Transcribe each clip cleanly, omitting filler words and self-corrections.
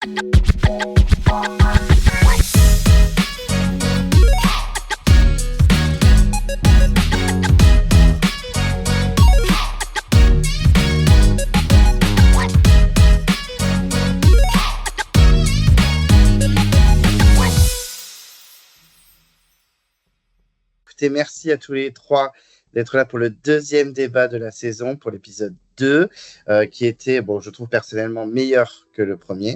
Écoutez, merci à tous les trois d'être là pour le deuxième débat de la saison, pour l'épisode 2, qui était, bon, je trouve personnellement meilleur que le premier,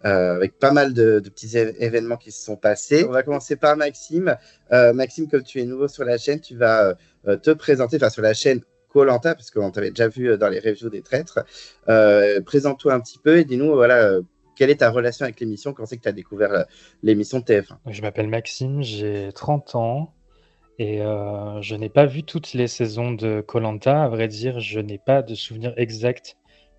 avec pas mal de petits événements qui se sont passés. On va commencer par Maxime. Maxime, comme tu es nouveau sur la chaîne, tu vas te présenter, enfin sur la chaîne Koh-Lanta, parce qu'on t'avait déjà vu dans les reviews des traîtres. Présente-toi un petit peu et dis-nous, voilà, quelle est ta relation avec l'émission, quand c'est que tu as découvert l'émission de TF1? Je m'appelle Maxime, j'ai 30 ans et je n'ai pas vu toutes les saisons de Koh-Lanta. À vrai dire, je n'ai pas de souvenir exact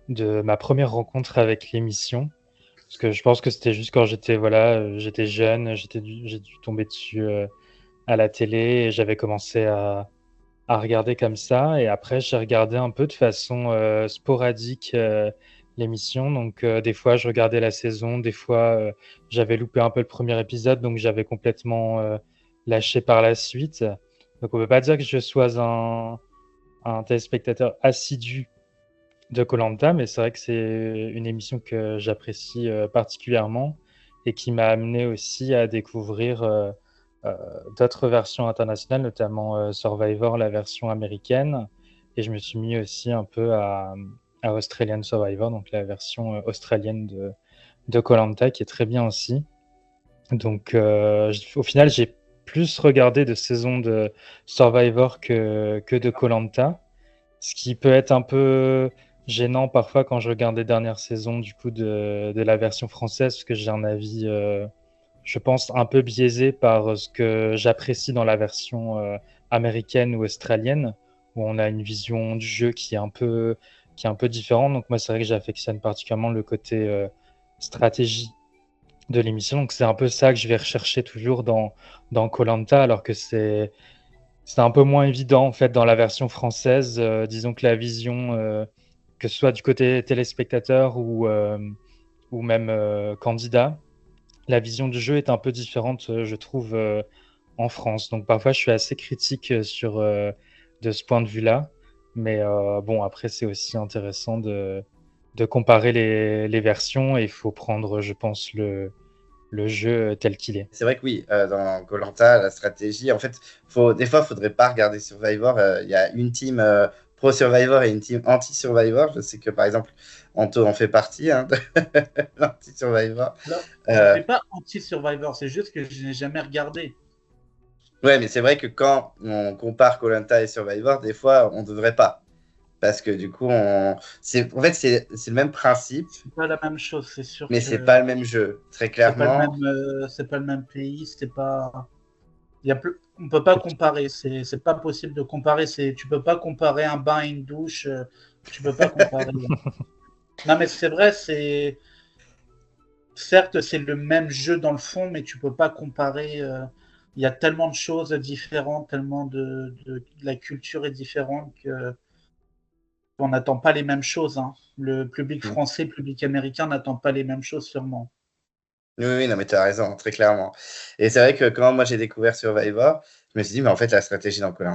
de ma première rencontre avec l'émission. Parce que je pense que c'était juste quand j'étais jeune, j'ai dû tomber dessus à la télé et j'avais commencé à regarder comme ça. Et après, j'ai regardé un peu de façon sporadique l'émission. Donc, des fois, je regardais la saison, des fois, j'avais loupé un peu le premier épisode, donc j'avais complètement lâché par la suite. Donc, on ne peut pas dire que je sois un téléspectateur assidu de koh, mais c'est vrai que c'est une émission que j'apprécie particulièrement et qui m'a amené aussi à découvrir d'autres versions internationales, notamment Survivor, la version américaine. Et je me suis mis aussi un peu à Australian Survivor, donc la version australienne de koh, qui est très bien aussi. Donc au final, j'ai plus regardé de saisons de Survivor que de koh, ce qui peut être un peu gênant parfois quand je regarde les dernières saisons du coup de la version française, parce que j'ai un avis, je pense, un peu biaisé par ce que j'apprécie dans la version américaine ou australienne, où on a une vision du jeu qui est un peu différente. Donc moi, c'est vrai que j'affectionne particulièrement le côté stratégie de l'émission. Donc c'est un peu ça que je vais rechercher toujours dans koh, alors que c'est un peu moins évident en fait dans la version française. Disons que la vision, que ce soit du côté téléspectateur ou même candidat, la vision du jeu est un peu différente, je trouve, en France. Donc parfois, je suis assez critique de ce point de vue-là. Mais bon, après, c'est aussi intéressant de comparer les versions et il faut prendre, je pense, le jeu tel qu'il est. C'est vrai que oui, dans koh, la stratégie, en fait, des fois, il ne faudrait pas regarder Survivor. Il y a une team pro-Survivor et une team anti-Survivor. Je sais que, par exemple, Anto en fait partie de l'anti-Survivor. Non, je suis pas anti-Survivor, c'est juste que je n'ai jamais regardé. Ouais, mais c'est vrai que quand on compare koh et Survivor, des fois, on ne devrait pas. Parce que du coup, en fait, c'est le même principe. C'est pas la même chose, c'est sûr. Mais c'est pas le même jeu, très clairement. C'est pas le même pays, c'est pas. On peut pas comparer, c'est pas possible de comparer. Tu peux pas comparer un bain et une douche, tu peux pas comparer. Non, mais c'est vrai, certes, c'est le même jeu dans le fond, mais tu peux pas comparer. Il y a tellement de choses différentes, tellement la culture est différente qu'on n'attend pas les mêmes choses. Hein. Le public français, le public américain n'attend pas les mêmes choses sûrement. Oui, non, mais tu as raison, très clairement. Et c'est vrai que quand moi j'ai découvert Survivor, je me suis dit, mais en fait, la stratégie dans koh,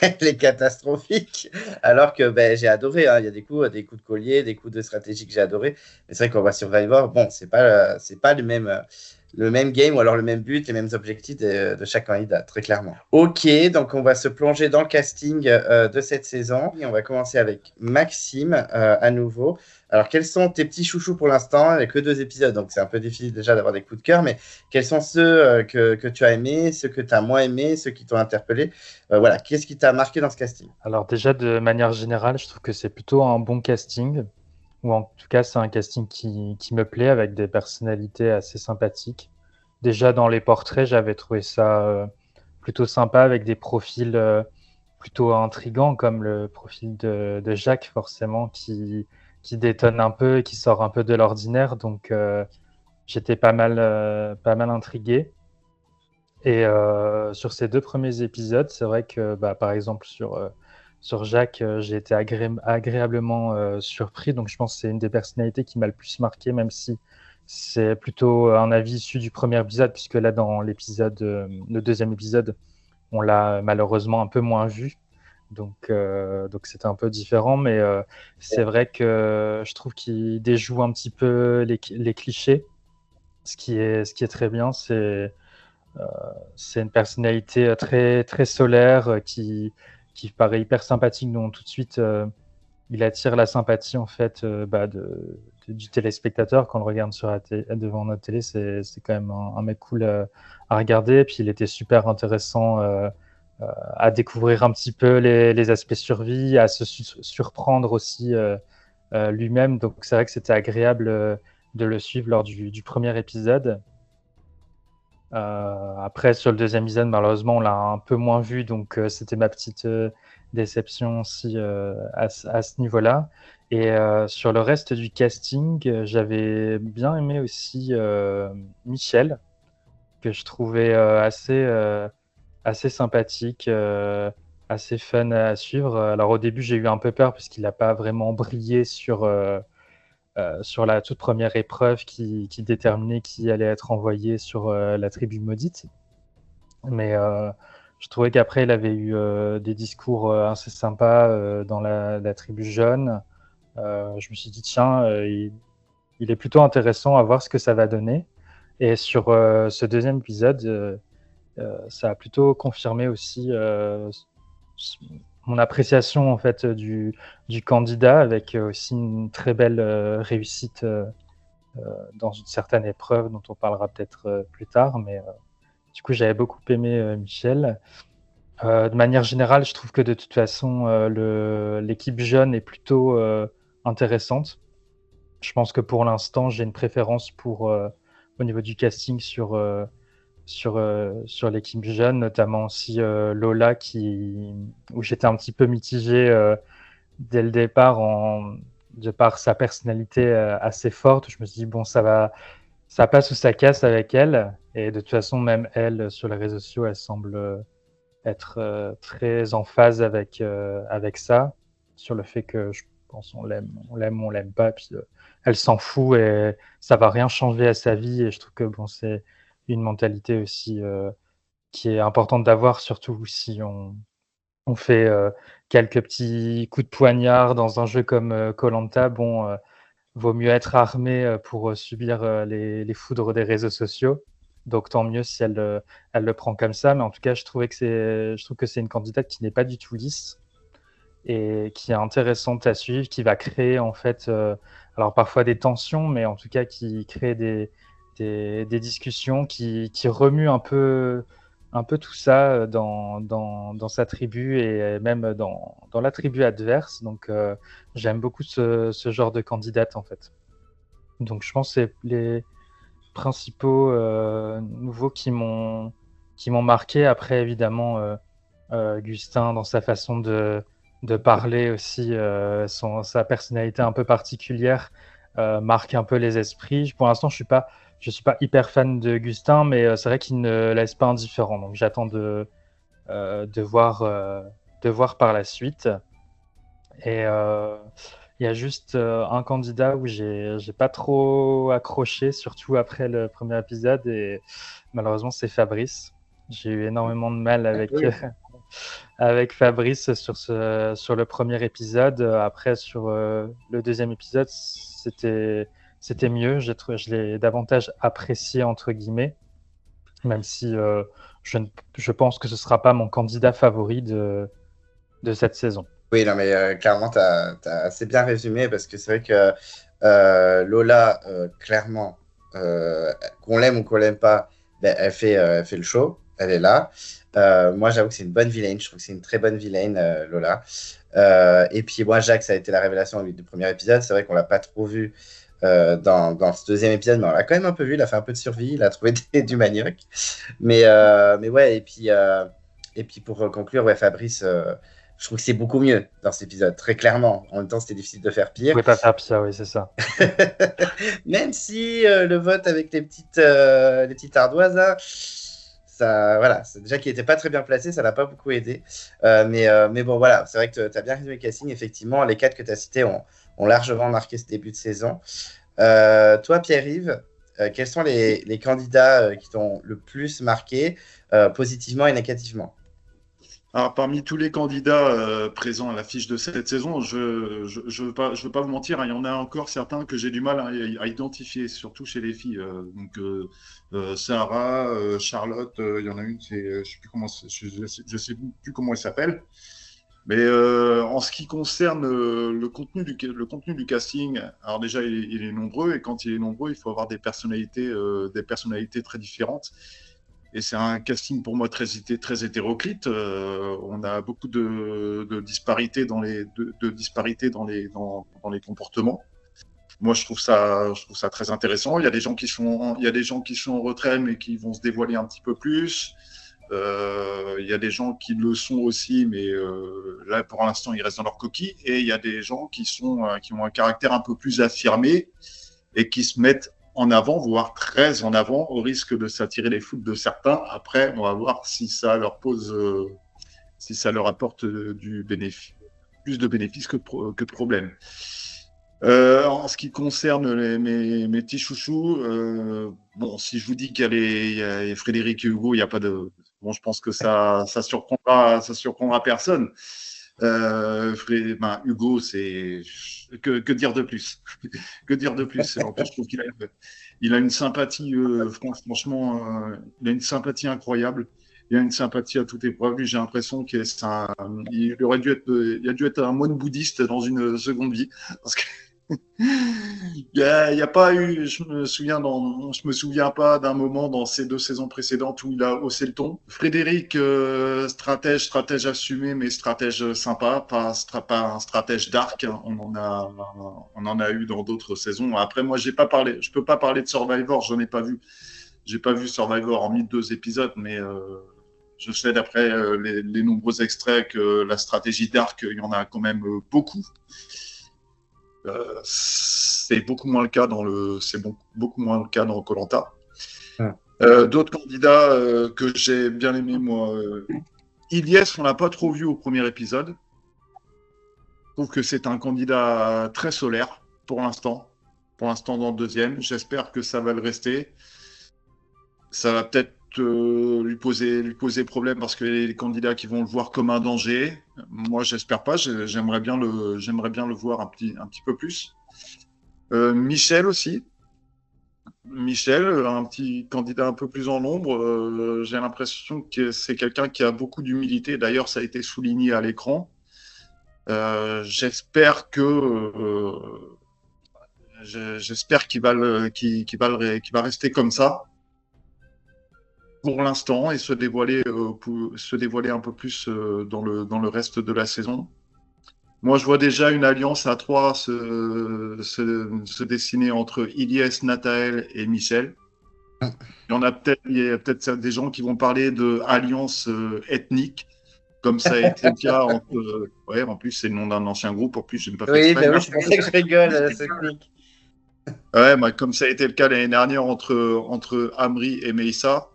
elle est catastrophique. Alors que j'ai adoré, hein. Il y a des coups de collier, des coups de stratégie que j'ai adoré. Mais c'est vrai qu'on voit Survivor, bon, c'est pas le même game ou alors le même but, les mêmes objectifs de chaque candidat, très clairement. Ok, donc on va se plonger dans le casting de cette saison. Et on va commencer avec Maxime à nouveau. Alors, quels sont tes petits chouchous pour l'instant? Il n'y a que 2 épisodes, donc c'est un peu difficile déjà d'avoir des coups de cœur, mais quels sont ceux que tu as aimés, ceux que tu as moins aimés, ceux qui t'ont interpellé? Voilà, qu'est-ce qui t'a marqué dans ce casting? Alors déjà, de manière générale, je trouve que c'est plutôt un bon casting, ou en tout cas, c'est un casting qui me plaît, avec des personnalités assez sympathiques. Déjà, dans les portraits, j'avais trouvé ça plutôt sympa, avec des profils plutôt intrigants, comme le profil de Jacques, forcément, qui détonne un peu et qui sort un peu de l'ordinaire. Donc, j'étais pas mal intrigué. Et sur ces 2 premiers épisodes, c'est vrai que, par exemple, sur Jacques, j'ai été agréablement surpris. Donc je pense que c'est une des personnalités qui m'a le plus marqué, même si c'est plutôt un avis issu du premier épisode, puisque là, dans le deuxième épisode, on l'a malheureusement un peu moins vu. Donc c'était un peu différent, mais c'est vrai que je trouve qu'il déjoue un petit peu les clichés. Ce qui est très bien, c'est une personnalité très, très solaire qui paraît hyper sympathique, dont tout de suite il attire la sympathie en fait du téléspectateur quand on le regarde devant notre télé. C'est quand même un mec cool à regarder. Et puis il était super intéressant à découvrir un petit peu les aspects survie, à se surprendre aussi lui-même. Donc c'est vrai que c'était agréable de le suivre lors du premier épisode. Après, sur le deuxième épisode, malheureusement, on l'a un peu moins vu, donc c'était ma petite déception aussi à ce niveau-là. Et sur le reste du casting, j'avais bien aimé aussi Michel, que je trouvais assez sympathique, assez fun à suivre. Alors au début, j'ai eu un peu peur parce qu'il n'a pas vraiment brillé sur la toute première épreuve qui déterminait qui allait être envoyé sur la tribu maudite. Mais je trouvais qu'après, il avait eu des discours assez sympas dans la tribu jaune. Je me suis dit, tiens, il est plutôt intéressant à voir ce que ça va donner. Et sur ce deuxième épisode, ça a plutôt confirmé aussi mon appréciation en fait du candidat, avec aussi une très belle réussite dans une certaine épreuve dont on parlera peut-être plus tard. Mais du coup, j'avais beaucoup aimé Michel. De manière générale, je trouve que de toute façon, l'équipe jeune est plutôt intéressante. Je pense que pour l'instant, j'ai une préférence au niveau du casting sur l'équipe jeune, notamment aussi Lola, où j'étais un petit peu mitigé dès le départ, de par sa personnalité assez forte. Je me suis dit, bon, ça passe ou ça casse avec elle. Et de toute façon, même elle, sur les réseaux sociaux, elle semble être très en phase avec ça, sur le fait que je pense on l'aime pas, puis elle s'en fout et ça va rien changer à sa vie. Et je trouve que bon, c'est une mentalité aussi qui est importante d'avoir, surtout si on fait quelques petits coups de poignard dans un jeu comme Koh-Lanta. Bon, vaut mieux être armé pour subir les foudres des réseaux sociaux. Donc tant mieux si elle le prend comme ça. Mais en tout cas, je trouve que c'est une candidate qui n'est pas du tout lisse et qui est intéressante à suivre, qui va créer en fait, alors parfois des tensions, mais en tout cas qui crée des discussions qui remuent un peu tout ça dans sa tribu et même dans la tribu adverse. Donc j'aime beaucoup ce genre de candidate en fait. Donc je pense que c'est les principaux nouveaux qui m'ont marqué. Après évidemment Gustin, dans sa façon de parler aussi, sa personnalité un peu particulière marque un peu les esprits. Pour l'instant, je suis pas hyper fan de Gustin, mais c'est vrai qu'il ne laisse pas indifférent. Donc j'attends de voir par la suite. Et il y a juste un candidat où j'ai pas trop accroché, surtout après le premier épisode, et malheureusement c'est Fabrice. J'ai eu énormément de mal avec Fabrice sur le premier épisode. Après, sur le deuxième épisode, c'était mieux. Je l'ai davantage apprécié, entre guillemets, même si je pense que ce ne sera pas mon candidat favori de cette saison. Oui, non, mais clairement, tu as assez bien résumé, parce que c'est vrai que Lola, clairement, qu'on l'aime ou qu'on l'aime pas, ben, elle fait le show, elle est là. Moi, j'avoue que c'est une bonne vilaine, je trouve que c'est une très bonne vilaine, Lola. Et puis, moi, Jacques, ça a été la révélation du premier épisode. C'est vrai qu'on l'a pas trop vu dans ce deuxième épisode, mais on l'a quand même un peu vu. Il a fait un peu de survie, il a trouvé du manioc. Mais ouais, et puis pour conclure, ouais, Fabrice, je trouve que c'est beaucoup mieux dans cet épisode, très clairement. En même temps, c'était difficile de faire pire. Vous pouvez pas faire pire, oui, c'est ça. Même si le vote avec les petites ardoises, hein, voilà, déjà qu'il n'était pas très bien placé, ça l'a pas beaucoup aidé. Mais bon, voilà, c'est vrai que tu as bien résumé le casting. Effectivement, les 4 que tu as cités ont largement marqué ce début de saison. Toi, Pierre-Yves, quels sont les candidats qui t'ont le plus marqué, positivement et négativement? Alors, parmi tous les candidats présents à l'affiche de cette saison, je veux pas vous mentir, hein, il y en a encore certains que j'ai du mal à identifier, surtout chez les filles. Sarah, Charlotte, il y en a une, je sais plus comment, je sais plus comment elle s'appelle. Mais en ce qui concerne le contenu du casting, alors déjà il est nombreux, et quand il est nombreux, il faut avoir des personnalités très différentes. Et c'est un casting pour moi très hétéroclite. On a beaucoup de disparités dans les comportements. Moi, je trouve ça très intéressant. Il y a des gens qui sont en retrait, mais qui vont se dévoiler un petit peu plus. Il y a des gens qui le sont aussi, mais là, pour l'instant, ils restent dans leur coquille. Et il y a des gens qui ont un caractère un peu plus affirmé et qui se mettent en avant, voire très en avant, au risque de s'attirer les foudres de certains. Après, on va voir si ça leur apporte plus de bénéfices que de problèmes. En ce qui concerne mes petits chouchous, bon, si je vous dis qu'il y a Frédéric et Hugo, il n'y a pas de... Bon, je pense que ça surprendra personne. Hugo, c'est... Que dire de plus? Que dire de plus? En plus, je trouve il a une sympathie, franchement, il a une sympathie incroyable. Il a une sympathie à toute épreuve. J'ai l'impression qu'il a dû être un moine bouddhiste dans une seconde vie. Parce que il y a pas eu, je me souviens pas d'un moment dans ces 2 saisons précédentes où il a haussé le ton. Frédéric, stratège assumé, mais stratège sympa, pas un stratège dark. On en a eu dans d'autres saisons. Après, moi, je peux pas parler de Survivor, j'en ai pas vu. J'ai pas vu Survivor en 2 épisodes, mais je sais d'après les nombreux extraits que la stratégie dark, il y en a quand même beaucoup. C'est beaucoup moins le cas beaucoup moins le cas dans Koh-Lanta. D'autres candidats que j'ai bien aimé, moi, Ilyes, on l'a pas trop vu au premier épisode. Je trouve que c'est un candidat très solaire pour l'instant dans le deuxième. J'espère que ça va le rester. Ça va peut-être lui poser problème parce que les candidats qui vont le voir comme un danger. Moi, j'espère pas. J'aimerais bien le voir un petit peu plus. Michel aussi. Michel, un petit candidat un peu plus en l'ombre. J'ai l'impression que c'est quelqu'un qui a beaucoup d'humilité. D'ailleurs, ça a été souligné à l'écran. J'espère qu'il va rester comme ça pour l'instant et se dévoiler un peu plus dans le reste de la saison. Moi, je vois déjà une alliance à 3 se dessiner entre Ilyes, Nathael et Michel. Il y a peut-être des gens qui vont parler de alliance ethnique, comme ça a été le cas entre... ouais, en plus, c'est le nom d'un ancien groupe. En plus, je n'aime pas Oui, bah oui, c'est pour ça que je rigole, cette technique. Ouais, bah, comme ça a été le cas l'année dernière entre Amri et Meissa.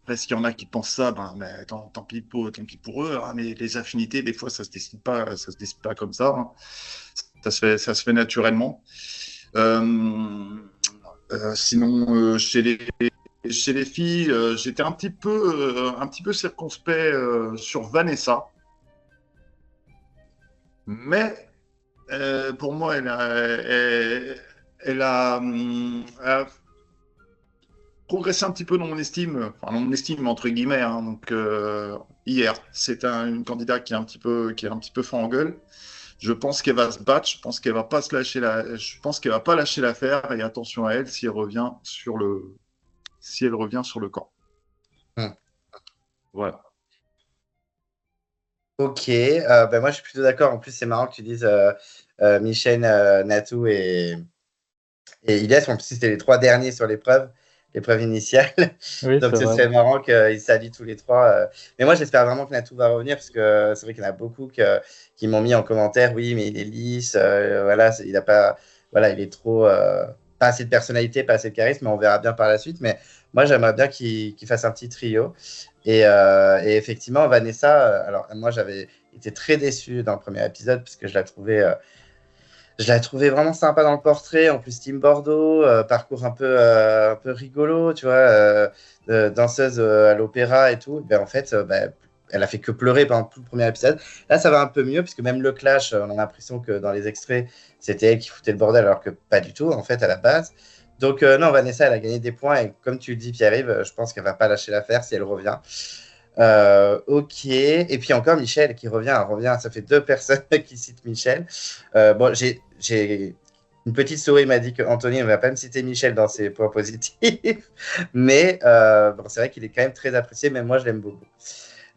Parce qu'il y en a qui pensent ça, mais tant pis pour eux, hein, mais les affinités, des fois, ça se décide pas comme ça. Hein. Ça se fait naturellement. Sinon, chez les filles, j'étais un petit peu circonspect sur Vanessa. Mais pour moi, elle a progressé un petit peu dans mon estime entre guillemets. Hein, donc hier, c'est une candidate qui est un petit peu fin en gueule. Je pense qu'elle va se battre. Je pense qu'elle va pas lâcher l'affaire. Et attention à elle si elle revient sur le camp. Voilà. Ok, moi je suis plutôt d'accord. En plus, c'est marrant que tu dises Michel, Natou et Ilyes. En plus, c'était les 3 derniers sur l'épreuve initiale. Oui, donc, c'est ce vrai. serait marrant qu'ils s'allient tous les 3. Mais moi, j'espère vraiment que Natou va revenir parce que c'est vrai qu'il y en a beaucoup qui m'ont mis en commentaire. Oui, mais il est lisse. Voilà, il est trop. pas assez de personnalité, pas assez de charisme, mais on verra bien par la suite. Mais moi, j'aimerais bien qu'il fasse un petit trio. Et effectivement, Vanessa, alors moi, j'avais été très déçu dans le premier épisode parce que je la trouvais vraiment sympa dans le portrait. En plus, Team Bordeaux, parcours un peu rigolo, tu vois, danseuse à l'opéra et tout. Ben, en fait, elle a fait que pleurer pendant tout le premier épisode. Là, ça va un peu mieux, puisque même le clash, on a l'impression que dans les extraits, c'était elle qui foutait le bordel, alors que pas du tout, en fait, à la base. Donc, non, Vanessa, elle a gagné des points. Et comme tu le dis, Pierre-Yves, je pense qu'elle va pas lâcher l'affaire si elle revient. Ok. Et puis encore Michel qui revient. Ça fait 2 personnes qui citent Michel. Bon, j'ai une petite souris m'a dit qu'Anthony ne va pas me citer Michel dans ses points positifs, mais bon, c'est vrai qu'il est quand même très apprécié. Même moi, je l'aime beaucoup.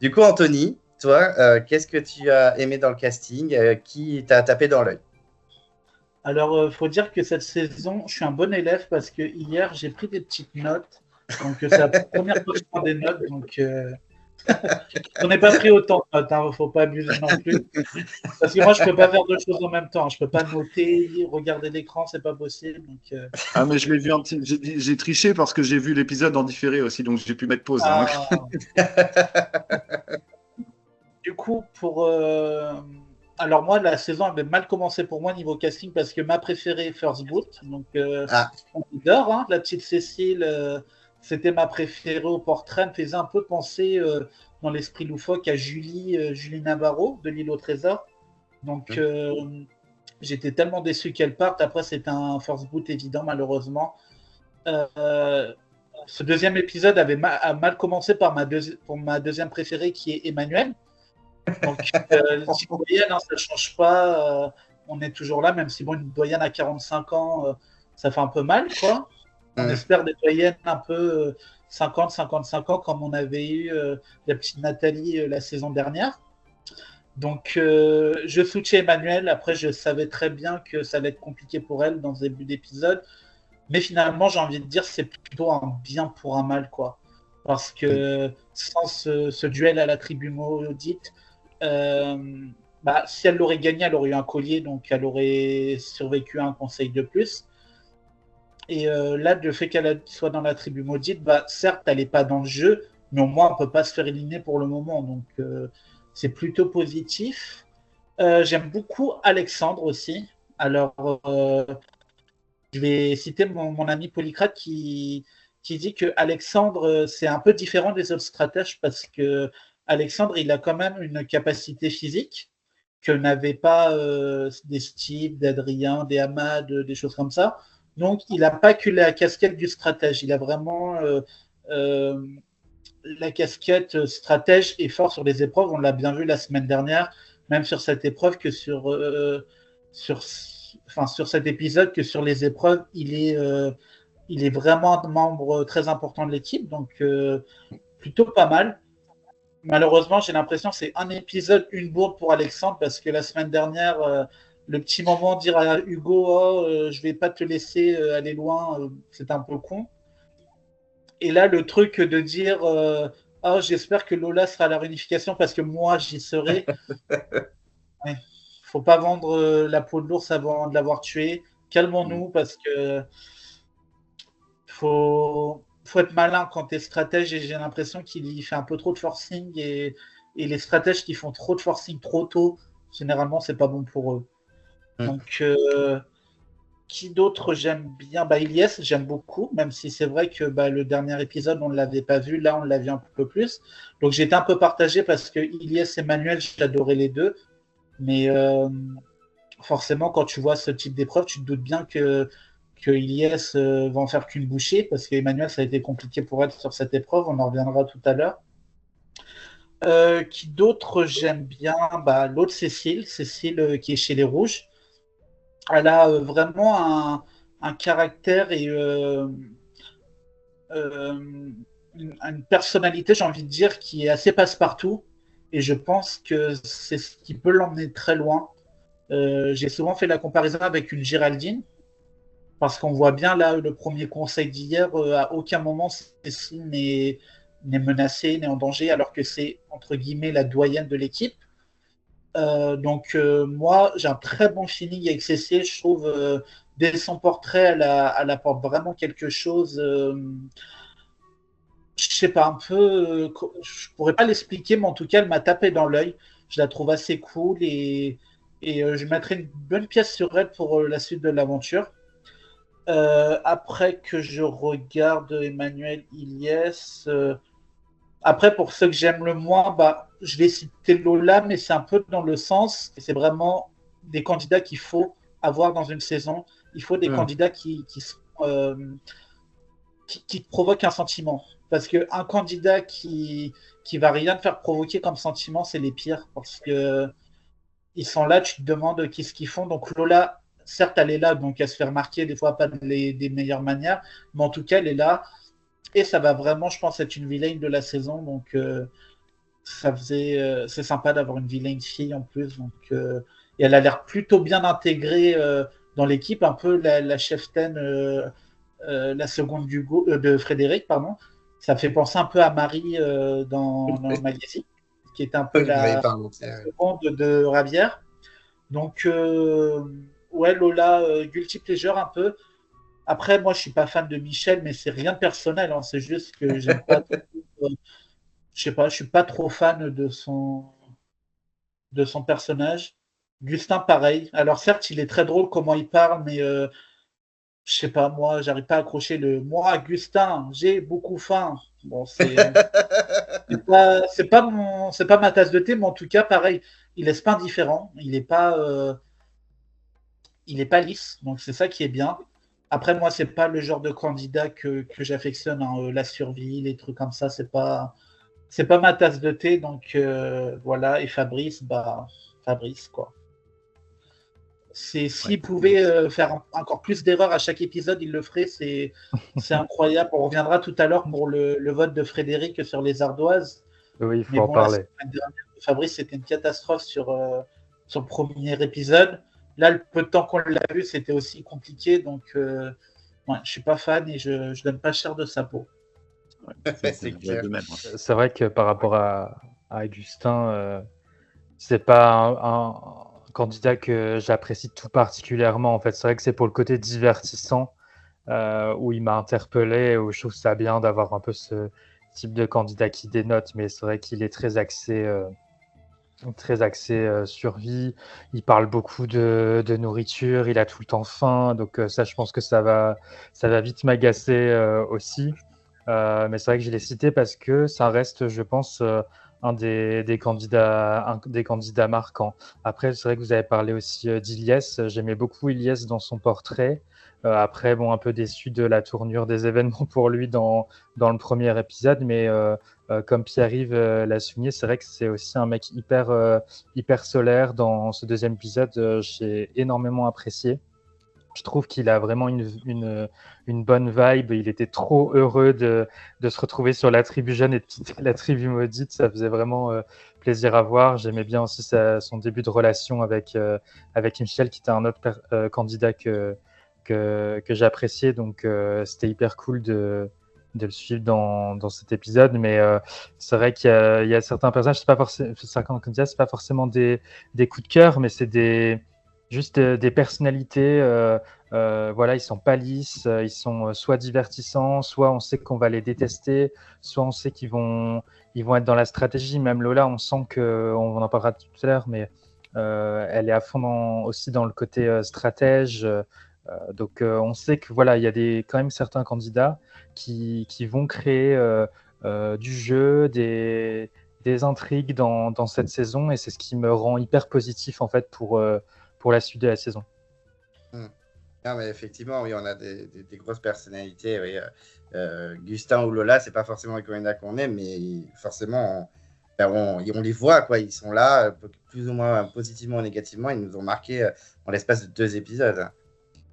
Du coup, Anthony, toi, qu'est-ce que tu as aimé dans le casting? Qui t'a tapé dans l'œil? Alors, faut dire que cette saison, je suis un bon élève parce que hier, j'ai pris des petites notes. Donc, c'est la première fois que je prends des notes. Donc, on n'est pas pris autant de notes. Hein, faut pas abuser non plus. Parce que moi, je peux pas faire deux choses en même temps. Je peux pas noter, regarder l'écran, c'est pas possible. Donc, Ah, mais je l'ai vu j'ai triché parce que j'ai vu l'épisode en différé aussi, donc j'ai pu mettre pause. Hein. Du coup, alors moi, la saison avait mal commencé pour moi niveau casting parce que ma préférée, First Boot, donc on adore, hein, la petite Cécile, c'était ma préférée au portrait, elle me faisait un peu penser dans l'esprit loufoque à Julie Navarro de l'île au trésor. Donc j'étais tellement déçu qu'elle parte. Après, c'était un First Boot évident, malheureusement. Ce deuxième épisode a mal commencé pour ma deuxième préférée qui est Emmanuel. Donc, si une doyenne, hein, ça ne change pas. On est toujours là, même si bon, une doyenne à 45 ans, ça fait un peu mal, quoi. On espère des doyennes un peu 50-55 ans, comme on avait eu la petite Nathalie la saison dernière. Donc, je soutiens Emmanuel. Après, je savais très bien que ça allait être compliqué pour elle dans ce début d'épisode. Mais finalement, j'ai envie de dire c'est plutôt un bien pour un mal, quoi. Parce que sans ce duel à la tribu maudite, si elle l'aurait gagné, elle aurait eu un collier, donc elle aurait survécu à un conseil de plus. Et là, le fait qu'elle soit dans la tribu maudite, certes, elle n'est pas dans le jeu, mais au moins, on ne peut pas se faire éliminer pour le moment. Donc, c'est plutôt positif. J'aime beaucoup Alexandre aussi. Alors, je vais citer mon ami Polycrate qui dit que Alexandre, c'est un peu différent des autres stratèges parce que Alexandre, il a quand même une capacité physique que n'avaient pas des Steve, d'Adrien, des Hamad, des choses comme ça. Donc, il n'a pas que la casquette du stratège. Il a vraiment la casquette stratège et fort sur les épreuves. On l'a bien vu la semaine dernière, même sur cette épreuve que sur cet épisode, que sur les épreuves, il est vraiment un membre très important de l'équipe. Donc, plutôt pas mal. Malheureusement, j'ai l'impression que c'est un épisode, une bourde pour Alexandre, parce que la semaine dernière, le petit moment de dire à Hugo, je vais pas te laisser aller loin, c'est un peu con. Et là, le truc de dire, j'espère que Lola sera à la réunification parce que moi, j'y serai. Ouais. Faut pas vendre la peau de l'ours avant de l'avoir tué. Calmons-nous parce que faut être malin quand tu es stratège et j'ai l'impression qu'il fait un peu trop de forcing et les stratèges qui font trop de forcing trop tôt, généralement, c'est pas bon pour eux. Donc, qui d'autre j'aime bien? Ilyes, j'aime beaucoup, même si c'est vrai que le dernier épisode, on ne l'avait pas vu. Là, on l'a vu un peu plus. Donc, j'étais un peu partagé parce que Ilyes et Manuel, j'adorais les deux. Mais forcément, quand tu vois ce type d'épreuve, tu te doutes bien que Ilyes va en faire qu'une bouchée parce qu'Emmanuel, ça a été compliqué pour elle sur cette épreuve. On en reviendra tout à l'heure. Qui d'autre j'aime bien? L'autre Cécile qui est chez les Rouges. Elle a vraiment un caractère et une personnalité, j'ai envie de dire, qui est assez passe-partout. Et je pense que c'est ce qui peut l'emmener très loin. J'ai souvent fait la comparaison avec une Géraldine. Parce qu'on voit bien là, le premier conseil d'hier, à aucun moment Cécile n'est menacée, n'est en danger, alors que c'est, entre guillemets, la doyenne de l'équipe. Moi, j'ai un très bon feeling avec Cécile. Je trouve, dès son portrait, elle apporte vraiment quelque chose. Je sais pas, un peu. Je pourrais pas l'expliquer, mais en tout cas, elle m'a tapé dans l'œil. Je la trouve assez cool et je mettrai une bonne pièce sur elle pour la suite de l'aventure. Après que je regarde Emmanuel Ilyes, après pour ceux que j'aime le moins, bah, je vais citer Lola, mais c'est un peu dans le sens, c'est vraiment des candidats qu'il faut avoir dans une saison. Il faut des candidats qui provoquent un sentiment. Parce qu'un candidat qui va rien te faire provoquer comme sentiment, c'est les pires. Parce que ils sont là, tu te demandes qu'est-ce qu'ils font. Donc Lola, certes, elle est là, donc elle se fait remarquer des fois pas des meilleures manières, mais en tout cas, elle est là. Et ça va vraiment, je pense, être une vilaine de la saison. Donc c'est sympa d'avoir une vilaine fille en plus. Donc, et elle a l'air plutôt bien intégrée dans l'équipe, un peu la cheftaine, la seconde de Frédéric, pardon. Ça fait penser un peu à Marie dans Magazine, qui était un peu la seconde de Ravière. Donc, ouais, Lola, guilty pleasure un peu. Après, moi, je suis pas fan de Michel, mais c'est rien de personnel. Hein. C'est juste que j'aime pas trop, je sais pas, je suis pas trop fan de son personnage. Gustin, pareil. Alors, certes, il est très drôle comment il parle, mais je sais pas, moi, j'arrive pas à accrocher le moi, Gustin, j'ai beaucoup faim. Bon, c'est pas ma tasse de thé, mais en tout cas, pareil, il laisse pas indifférent. Il est pas lisse, donc c'est ça qui est bien. Après, moi, c'est pas le genre de candidat que j'affectionne. Hein. La survie, les trucs comme ça, c'est pas ma tasse de thé. Donc voilà. Et Fabrice, bah Fabrice quoi. S'il pouvait faire encore plus d'erreurs à chaque épisode, il le ferait. C'est incroyable. On reviendra tout à l'heure pour le vote de Frédéric sur les ardoises. Oui, il faut en parler. Fabrice, c'était une catastrophe sur le premier épisode. Là, le peu de temps qu'on l'a vu, c'était aussi compliqué. Donc, ouais, je suis pas fan et je donne pas cher de sa peau. Ouais, c'est clair. C'est vrai que par rapport à Augustin, c'est pas un candidat que j'apprécie tout particulièrement. En fait, c'est vrai que c'est pour le côté divertissant où il m'a interpellé, où je trouve ça bien d'avoir un peu ce type de candidat qui dénote, mais c'est vrai qu'il est très axé survie. Il parle beaucoup de nourriture, il a tout le temps faim, donc ça, je pense que ça va vite m'agacer aussi. Mais c'est vrai que je l'ai cité parce que ça reste, je pense, un des candidats marquants. Après, c'est vrai que vous avez parlé aussi d'Ilyes. J'aimais beaucoup Ilyes dans son portrait. Après, bon, un peu déçu de la tournure des événements pour lui dans le premier épisode, mais comme Pierre-Yves l'a souligné, c'est vrai que c'est aussi un mec hyper solaire. Dans ce deuxième épisode, j'ai énormément apprécié. Je trouve qu'il a vraiment une bonne vibe. Il était trop heureux de se retrouver sur la tribu jeune et de quitter la tribu maudite. Ça faisait vraiment plaisir à voir. J'aimais bien aussi son début de relation avec Michel, qui était un autre candidat que j'appréciais. Donc, c'était hyper cool de le suivre dans cet épisode. Mais c'est vrai qu'il y a certains personnages, certains candidats, c'est pas forcément des coups de cœur, mais c'est juste des personnalités, voilà, ils sont pas lisses, ils sont soit divertissants, soit on sait qu'on va les détester, soit on sait qu'ils vont être dans la stratégie. Même Lola, on sent on en parlera tout à l'heure, mais elle est à fond aussi dans le côté stratège. Donc on sait que voilà, il y a quand même certains candidats qui vont créer du jeu, des intrigues dans cette saison, et c'est ce qui me rend hyper positif en fait pour la suite de la saison. Non, mais effectivement, oui, on a des grosses personnalités. Oui. Gustin ou Lola, c'est pas forcément les candidats qu'on aime, mais forcément, on les voit, quoi. Ils sont là, plus ou moins positivement ou négativement. Ils nous ont marqué en l'espace de 2 épisodes.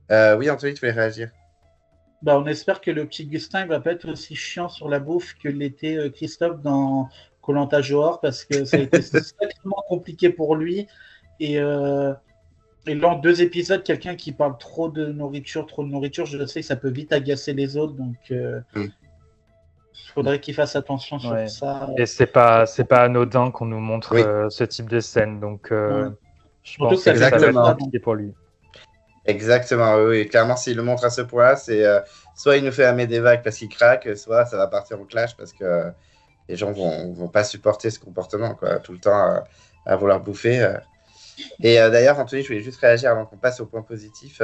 Oui, Anthony, tu voulais réagir? Bah, on espère que le petit Gustin ne va pas être aussi chiant sur la bouffe que l'était Christophe dans Koh-Lanta Johor, parce que ça a été sacrément compliqué pour lui. Et là, en 2 épisodes, quelqu'un qui parle trop de nourriture, je sais que ça peut vite agacer les autres. Donc, Il faudrait qu'ils fassent attention sur Ouais. ça. Et c'est pas anodin qu'on nous montre Oui. ce type de scène, donc Ouais. je Surtout pense que ça que fait ça va deux être mois. compliqué pour lui. Exactement, oui. Clairement, s'il le montre à ce point-là, c'est soit il nous fait aimer des vagues parce qu'il craque, soit ça va partir au clash parce que les gens vont pas supporter ce comportement, quoi, tout le temps à vouloir bouffer. Et d'ailleurs, Anthony, je voulais juste réagir avant qu'on passe au point positif.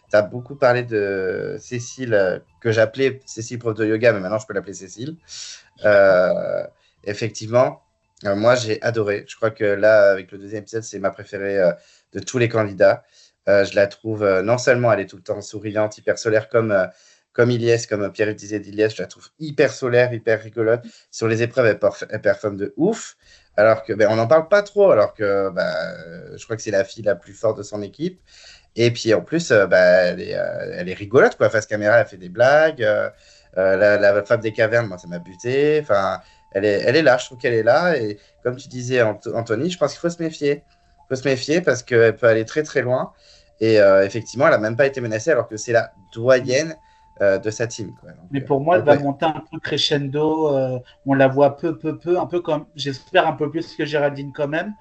Tu as beaucoup parlé de Cécile, que j'appelais Cécile prof de yoga, mais maintenant je peux l'appeler Cécile. Effectivement, moi j'ai adoré. Je crois que là, avec le deuxième épisode, c'est ma préférée de tous les candidats. Je la trouve, non seulement elle est tout le temps souriante, hyper solaire, comme Ilyes, comme Pierre disait d'Ilyes, je la trouve hyper solaire, hyper rigolote. Sur les épreuves, elle performe de ouf. Alors que, on n'en parle pas trop, alors que je crois que c'est la fille la plus forte de son équipe. Et puis en plus, elle est rigolote, quoi. Face caméra, elle fait des blagues. La femme des cavernes, moi, ça m'a buté. Enfin, elle est là, je trouve qu'elle est là. Et comme tu disais, Anthony, je pense qu'il faut se méfier. Il faut se méfier parce qu'elle peut aller très très loin. Et effectivement, elle n'a même pas été menacée alors que c'est la doyenne de sa team, quoi. Donc, Mais pour moi, elle donc, va ouais. monter un peu crescendo. On la voit peu, un peu comme, j'espère un peu plus que Géraldine quand même,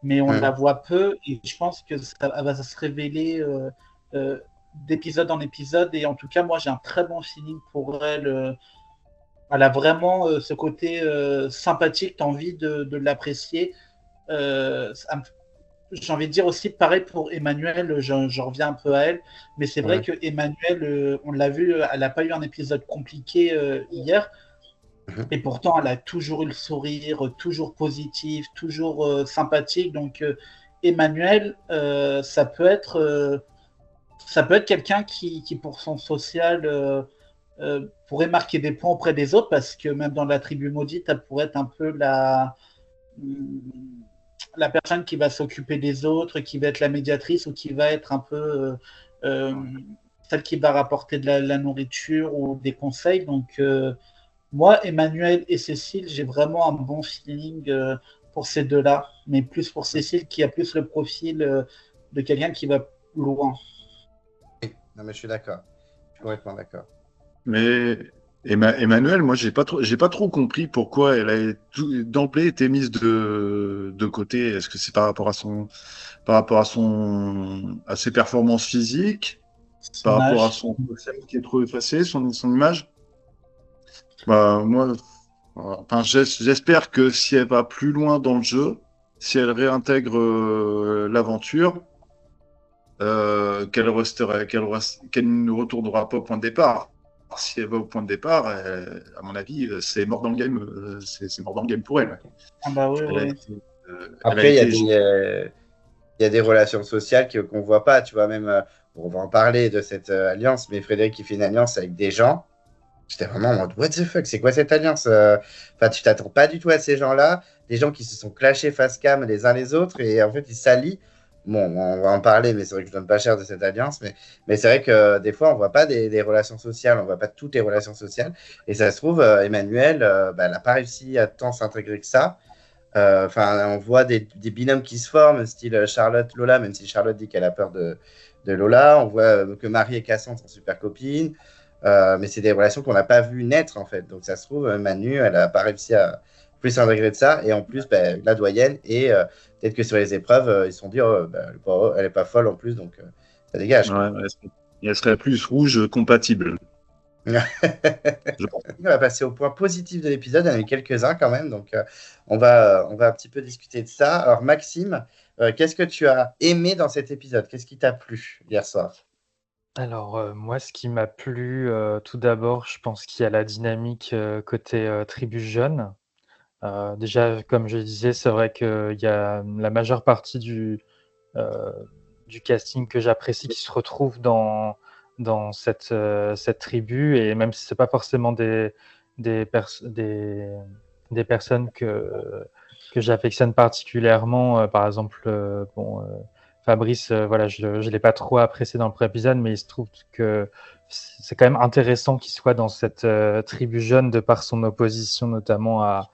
mais on la voit peu et je pense que elle va se révéler d'épisode en épisode. Et en tout cas, moi, j'ai un très bon feeling pour elle. Elle a vraiment ce côté sympathique, tu as envie de l'apprécier. J'ai envie de dire aussi pareil pour Emmanuel, je reviens un peu à elle, mais c'est vrai que Emmanuel, on l'a vu, elle n'a pas eu un épisode compliqué hier, et pourtant elle a toujours eu le sourire, toujours positif, toujours sympathique. Donc Emmanuel, ça peut être quelqu'un qui pour son social pourrait marquer des points auprès des autres, parce que même dans la tribu maudite, elle pourrait être un peu la personne qui va s'occuper des autres, qui va être la médiatrice ou qui va être un peu celle qui va rapporter de la nourriture ou des conseils. Donc, moi, Emmanuel et Cécile, j'ai vraiment un bon feeling pour ces deux-là, mais plus pour Cécile qui a plus le profil de quelqu'un qui va loin. Non, mais je suis d'accord. Je suis complètement d'accord. Mais Emmanuel, moi, j'ai pas trop compris pourquoi elle a d'emblée été mise de côté. Est-ce que c'est par rapport à ses performances physiques, par rapport à son social qui est trop effacé, son image? Bah, moi, enfin, j'espère que si elle va plus loin dans le jeu, si elle réintègre l'aventure, qu'elle ne retournera pas au point de départ. Si elle va au point de départ, à mon avis, c'est mort dans le game. C'est mort dans le game pour elle. Ah bah oui, Elle a oui. été, Après, il y a des relations sociales qu'on ne voit pas. Tu vois, même, on va en parler de cette alliance, mais Frédéric, il fait une alliance avec des gens. J'étais vraiment en mode, what the fuck, c'est quoi cette alliance? Enfin, tu t'attends pas du tout à ces gens-là, des gens qui se sont clashés face cam les uns les autres, et en fait, ils s'allient. Bon, on va en parler, mais c'est vrai que je donne pas cher de cette alliance, mais c'est vrai que des fois, on voit pas des relations sociales, on voit pas toutes les relations sociales, et ça se trouve, Emmanuel, elle n'a pas réussi à tant s'intégrer que ça. Enfin, on voit des binômes qui se forment, style Charlotte-Lola, même si Charlotte dit qu'elle a peur de Lola. On voit que Marie et Cassandre sont super copines. Mais c'est des relations qu'on n'a pas vu naître, en fait. Donc, ça se trouve, Manu, elle n'a pas réussi à plus s'intégrer de ça. Et en plus, la doyenne. Et peut-être que sur les épreuves, ils se sont dit, oh, elle n'est pas folle en plus. Donc, ça dégage. Ouais, elle serait plus rouge compatible. On va passer au point positif de l'épisode. Il y en a eu quelques-uns quand même. Donc, on va un petit peu discuter de ça. Alors, Maxime, qu'est-ce que tu as aimé dans cet épisode? Qu'est-ce qui t'a plu hier soir? Alors, moi, ce qui m'a plu, tout d'abord, je pense qu'il y a la dynamique côté tribu jeune. Déjà, comme je disais, c'est vrai qu'il y a la majeure partie du casting que j'apprécie qui se retrouve dans cette tribu, et même si c'est pas forcément des personnes que j'affectionne particulièrement, par exemple, Fabrice, voilà, je l'ai pas trop apprécié dans le premier épisode, mais il se trouve que c'est quand même intéressant qu'il soit dans cette tribu jeune de par son opposition notamment à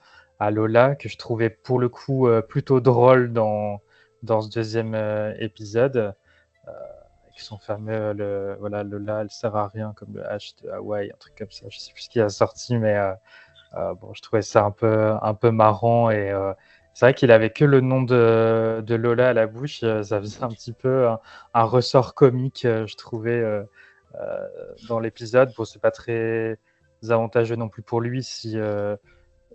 Lola, que je trouvais pour le coup plutôt drôle dans ce deuxième épisode. son fameux Lola, elle sert à rien, comme le H de Hawaï, un truc comme ça. Je sais plus ce qui a sorti, mais bon, je trouvais ça un peu marrant. Et c'est vrai qu'il avait que le nom de Lola à la bouche. Ça faisait un petit peu un ressort comique, je trouvais, dans l'épisode. Bon, c'est pas très avantageux non plus pour lui si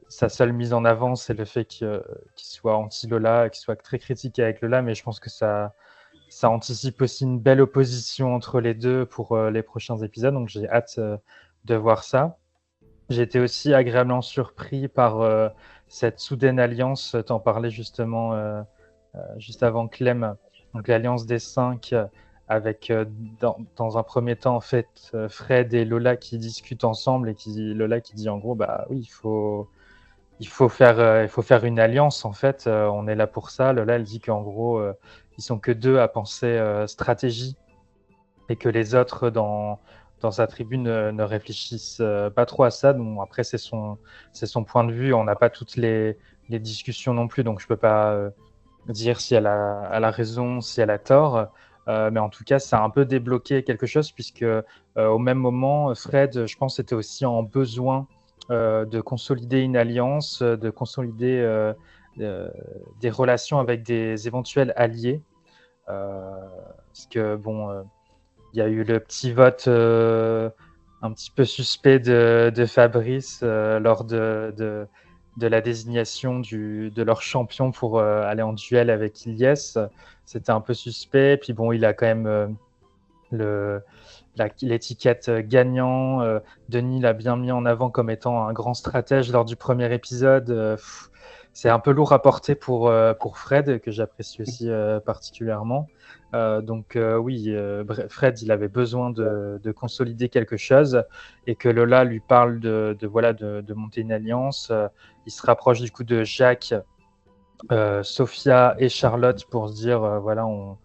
sa seule mise en avant, c'est le fait qu'il soit anti-Lola, qu'il soit très critique avec Lola, mais je pense que ça anticipe aussi une belle opposition entre les deux pour les prochains épisodes, donc j'ai hâte de voir ça. J'ai été aussi agréablement surpris par cette soudaine alliance, t'en parlais justement juste avant Clem, donc l'alliance des 5 avec dans un premier temps en fait Fred et Lola qui discutent ensemble et Lola qui dit en gros bah oui il faut faire une alliance en fait, on est là pour ça. Lola elle dit qu'en gros ils sont que deux à penser stratégie et que les autres dans sa tribune ne réfléchissent pas trop à ça. Bon, après c'est son point de vue, on n'a pas toutes les discussions non plus, donc je peux pas dire si elle a raison, si elle a tort. Mais en tout cas, ça a un peu débloqué quelque chose, puisque au même moment, Fred, je pense, était aussi en besoin de consolider une alliance, de consolider des relations avec des éventuels alliés. Parce que, bon, il y a eu le petit vote un petit peu suspect de Fabrice lors de la désignation de leur champion pour aller en duel avec Ilyes. C'était un peu suspect. Puis bon, il a quand même l'étiquette gagnant. Denis l'a bien mis en avant comme étant un grand stratège lors du premier épisode. C'est un peu lourd à porter pour Fred, que j'apprécie aussi particulièrement. Donc oui, Fred, il avait besoin de consolider quelque chose et que Lola lui parle de monter une alliance. Il se rapproche du coup de Jacques, Sophia et Charlotte pour se dire voilà, on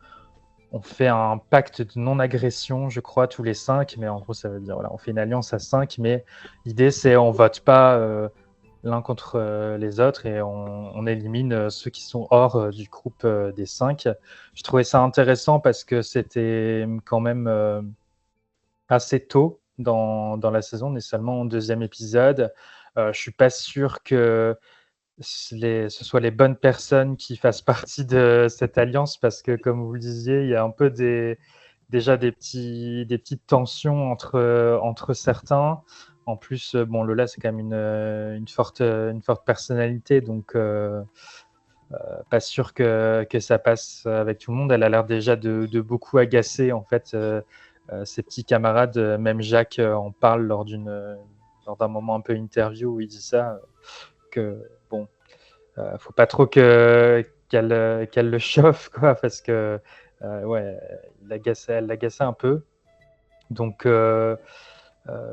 fait un pacte de non-agression, je crois, tous les 5, mais en gros, ça veut dire voilà, on fait une alliance à 5, mais l'idée, c'est on vote pas l'un contre les autres et on élimine ceux qui sont hors du groupe des 5. Je trouvais ça intéressant parce que c'était quand même assez tôt dans la saison, on est seulement au 2e épisode. Je suis pas sûr que ce soit les bonnes personnes qui fassent partie de cette alliance parce que, comme vous le disiez, il y a un peu déjà des petites tensions entre certains. En plus, bon, Lola, c'est quand même une forte personnalité, donc pas sûr que ça passe avec tout le monde. Elle a l'air déjà de beaucoup agacer, en fait, ses petits camarades. Même Jacques en parle lors d'un moment un peu interview où il dit ça, que bon, faut pas trop qu'elle le chauffe, quoi, parce que ouais, elle l'agaçait un peu. Donc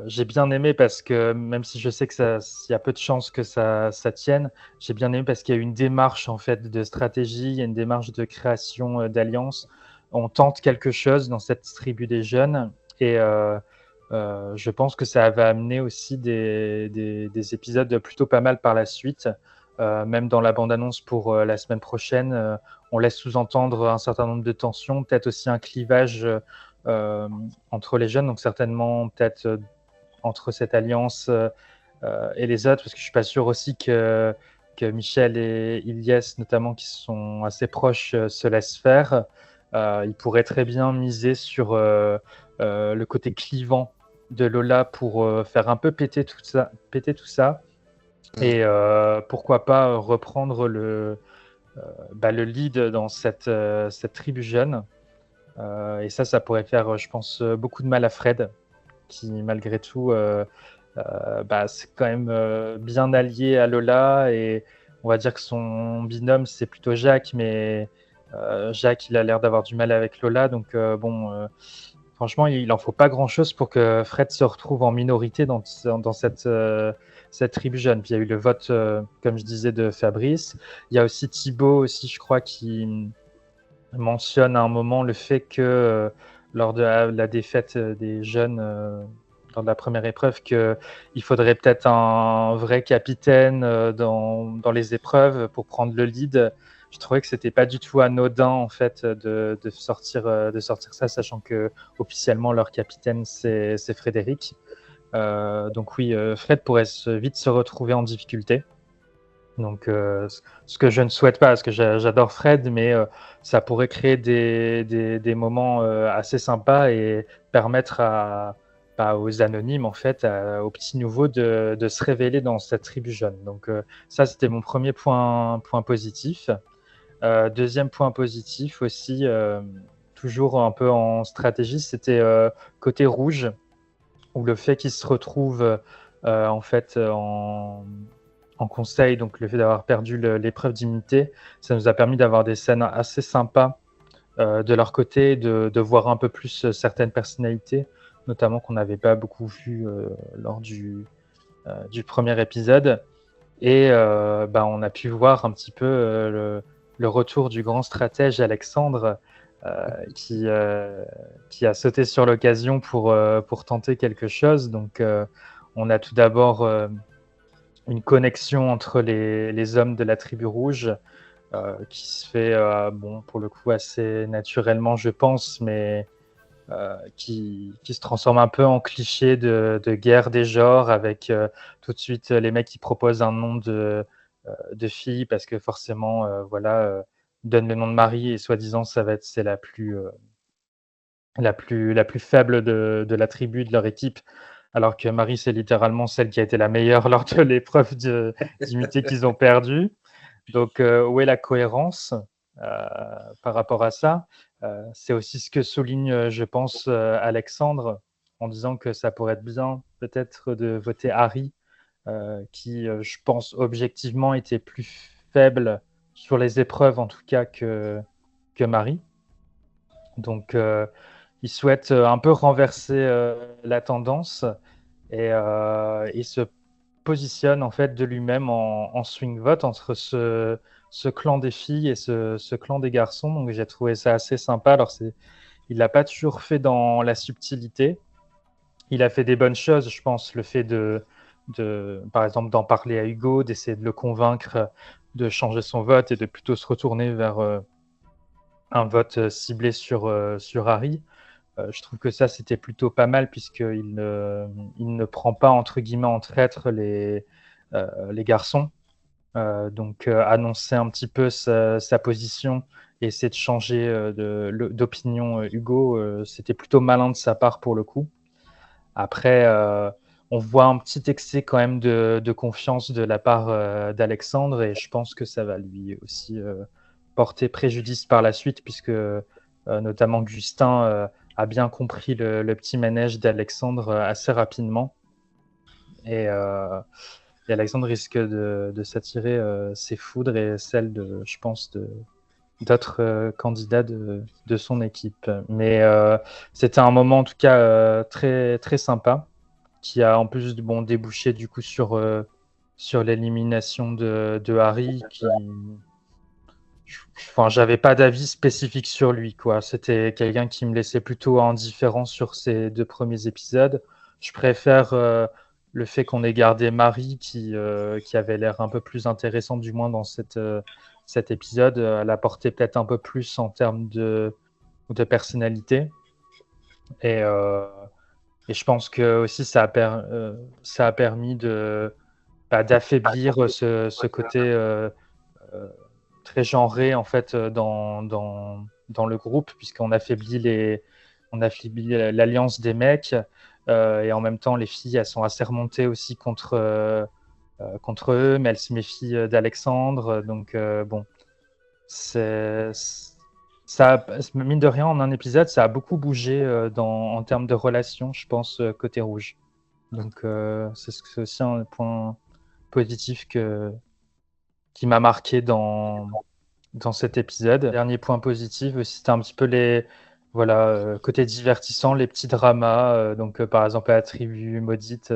j'ai bien aimé parce que même si je sais que il y a peu de chances que ça tienne, j'ai bien aimé parce qu'il y a une démarche en fait de stratégie, il y a une démarche de création d'alliance. On tente quelque chose dans cette tribu des jeunes et je pense que ça va amener aussi des épisodes plutôt pas mal par la suite. Même dans la bande-annonce pour la semaine prochaine, on laisse sous-entendre un certain nombre de tensions, peut-être aussi un clivage entre les jeunes, donc certainement peut-être entre cette alliance et les autres, parce que je suis pas sûr aussi que Michel et Ilyes, notamment, qui sont assez proches, se laissent faire. Ils pourraient très bien miser sur le côté clivant de Lola pour faire un peu péter tout ça. Et pourquoi pas reprendre le lead dans cette tribu jeune. Et ça pourrait faire, je pense, beaucoup de mal à Fred, qui malgré tout, c'est quand même bien allié à Lola. Et on va dire que son binôme, c'est plutôt Jacques, mais Jacques, il a l'air d'avoir du mal avec Lola. Donc bon, franchement, il en faut pas grand-chose pour que Fred se retrouve en minorité dans cette tribu jeune. Puis il y a eu le vote, comme je disais, de Fabrice. Il y a aussi Thibaut, aussi, je crois, qui mentionne à un moment le fait que lors de la défaite des jeunes lors de la première épreuve, qu'il faudrait peut-être un vrai capitaine dans les épreuves pour prendre le lead. je trouvais que c'était pas du tout anodin en fait de sortir ça, sachant que officiellement leur capitaine c'est Frédéric. Donc oui, Fred pourrait vite se retrouver en difficulté. Donc ce que je ne souhaite pas, parce que j'adore Fred, mais ça pourrait créer des moments assez sympas et permettre aux anonymes, en fait, aux petits nouveaux de se révéler dans cette tribu jeune. Donc ça, c'était mon premier point positif. Deuxième point positif aussi, toujours un peu en stratégie, c'était côté rouge, où le fait qu'ils se retrouvent en fait en conseil, donc le fait d'avoir perdu l'épreuve d'immunité, ça nous a permis d'avoir des scènes assez sympas de leur côté, de voir un peu plus certaines personnalités, notamment qu'on n'avait pas beaucoup vu lors du premier épisode. Et on a pu voir un petit peu le retour du grand stratège Alexandre, qui a sauté sur l'occasion pour tenter quelque chose. Donc on a tout d'abord une connexion entre les hommes de la tribu rouge qui se fait, pour le coup, assez naturellement, je pense, mais qui se transforme un peu en cliché de guerre des genres, avec tout de suite les mecs qui proposent un nom de fille, parce que forcément, donne le nom de Marie, et soi-disant, c'est la plus faible de la tribu, de leur équipe, alors que Marie, c'est littéralement celle qui a été la meilleure lors de l'épreuve d'immunité qu'ils ont perdue. Donc, où est la cohérence par rapport à ça? C'est aussi ce que souligne, je pense, Alexandre, en disant que ça pourrait être bien peut-être de voter Harry, qui, je pense, objectivement était plus faible sur les épreuves, en tout cas, que Marie. Donc, il souhaite un peu renverser la tendance, et il se positionne en fait de lui-même en swing vote entre ce clan des filles et ce clan des garçons. Donc j'ai trouvé ça assez sympa. Alors il l'a pas toujours fait dans la subtilité. Il a fait des bonnes choses, je pense. Le fait par exemple, d'en parler à Hugo, d'essayer de le convaincre de changer son vote et de plutôt se retourner vers un vote ciblé sur Harry. Je trouve que ça, c'était plutôt pas mal, puisqu'il ne prend pas, entre guillemets, en traître les garçons. Donc, annoncer un petit peu sa position et essayer de changer d'opinion Hugo, c'était plutôt malin de sa part pour le coup. Après, on voit un petit excès quand même de confiance de la part d'Alexandre, et je pense que ça va lui aussi porter préjudice par la suite, puisque notamment Gustin a bien compris le petit manège d'Alexandre assez rapidement. Et Alexandre risque de s'attirer ses foudres et celles je pense, d'autres candidats de son équipe. Mais c'était un moment en tout cas très, très sympa, qui a en plus débouché du coup sur l'élimination de Harry, qui... Enfin, j'avais pas d'avis spécifique sur lui, quoi. C'était quelqu'un qui me laissait plutôt indifférent sur ces 2 premiers épisodes. Je préfère le fait qu'on ait gardé Marie, qui avait l'air un peu plus intéressante, du moins dans cet épisode. Elle apportait peut-être un peu plus en termes de personnalité. Et je pense que aussi ça a permis d'affaiblir ce côté très genré en fait dans le groupe, puisqu'on affaiblit l'alliance des mecs, et en même temps les filles, elles sont assez remontées aussi contre eux, mais elles se méfient d'Alexandre. Donc ça, mine de rien, en un épisode, ça a beaucoup bougé en termes de relations, je pense, côté rouge. Donc c'est aussi un point positif qui m'a marqué dans cet épisode. Dernier point positif aussi, c'était un petit peu côté divertissant, les petits dramas. Donc par exemple, la tribu maudite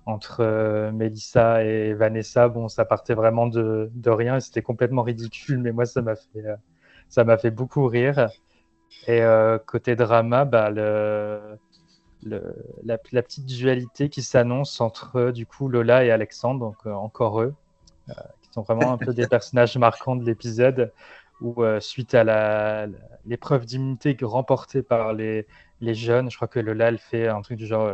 entre Mélissa et Vanessa, ça partait vraiment de rien et c'était complètement ridicule, mais moi ça m'a fait beaucoup rire. Et côté drama, la petite dualité qui s'annonce entre du coup Lola et Alexandre, donc encore eux, qui sont vraiment un peu des personnages marquants de l'épisode où, suite à l'épreuve d'immunité remportée par les jeunes, je crois que Lola, elle fait un truc du genre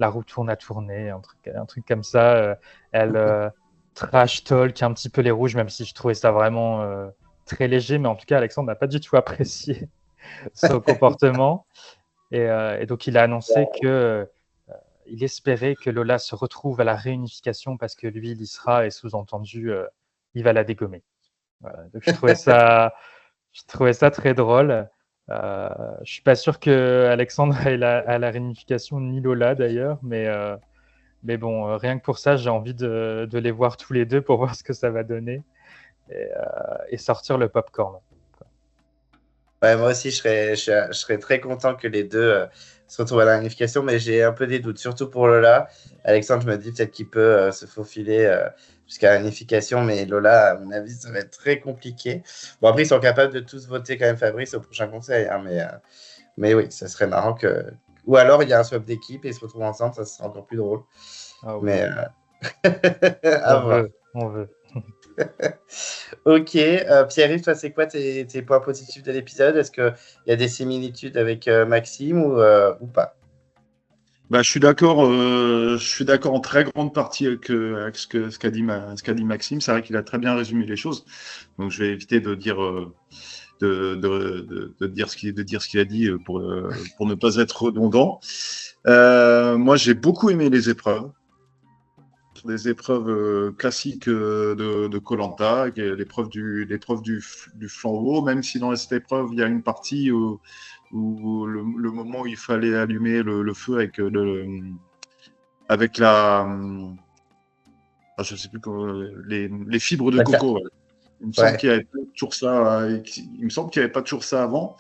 la roue tourne à tourner, un truc comme ça. Elle trash talk un petit peu les rouges, même si je trouvais ça vraiment très léger. Mais en tout cas, Alexandre n'a pas du tout apprécié son comportement. Et donc, il a annoncé que il espérait que Lola se retrouve à la réunification parce que lui, il y sera et sous-entendu, il va la dégommer. Voilà. Donc, je trouvais ça très drôle. Je suis pas sûr que Alexandre ait à la réunification, ni Lola d'ailleurs, mais bon, rien que pour ça, j'ai envie de les voir tous les deux pour voir ce que ça va donner et sortir le popcorn. Ouais, moi aussi, je serais très content que les deux se retrouvent à la réunification, mais j'ai un peu des doutes, surtout pour Lola. Alexandre, je me dis peut-être qu'il peut se faufiler jusqu'à la réunification, mais Lola, à mon avis, ça va être très compliqué. Bon, après, ils sont capables de tous voter quand même Fabrice au prochain conseil, hein, mais oui, ça serait marrant que. Ou alors, il y a un swap d'équipe et ils se retrouvent ensemble, ça serait encore plus drôle. Ah, oui. Mais à voir. On veut. Ok, Pierre-Yves, toi, c'est quoi tes points positifs de l'épisode? Est-ce qu'il y a des similitudes avec Maxime ou pas? Bah, je suis d'accord en très grande partie avec ce qu'a dit Maxime. C'est vrai qu'il a très bien résumé les choses. Donc, je vais éviter de dire, de dire ce qu'il a dit pour ne pas être redondant. Moi, j'ai beaucoup aimé les épreuves. Des épreuves classiques de Koh-Lanta, l'épreuve du flambeau, même si dans cette épreuve, il y a une partie où le moment où il fallait allumer le feu avec je sais plus les fibres de coco. Ouais. Il me semble qu'il n'y avait pas toujours ça. Il me semble qu'il n'y avait pas toujours ça avant.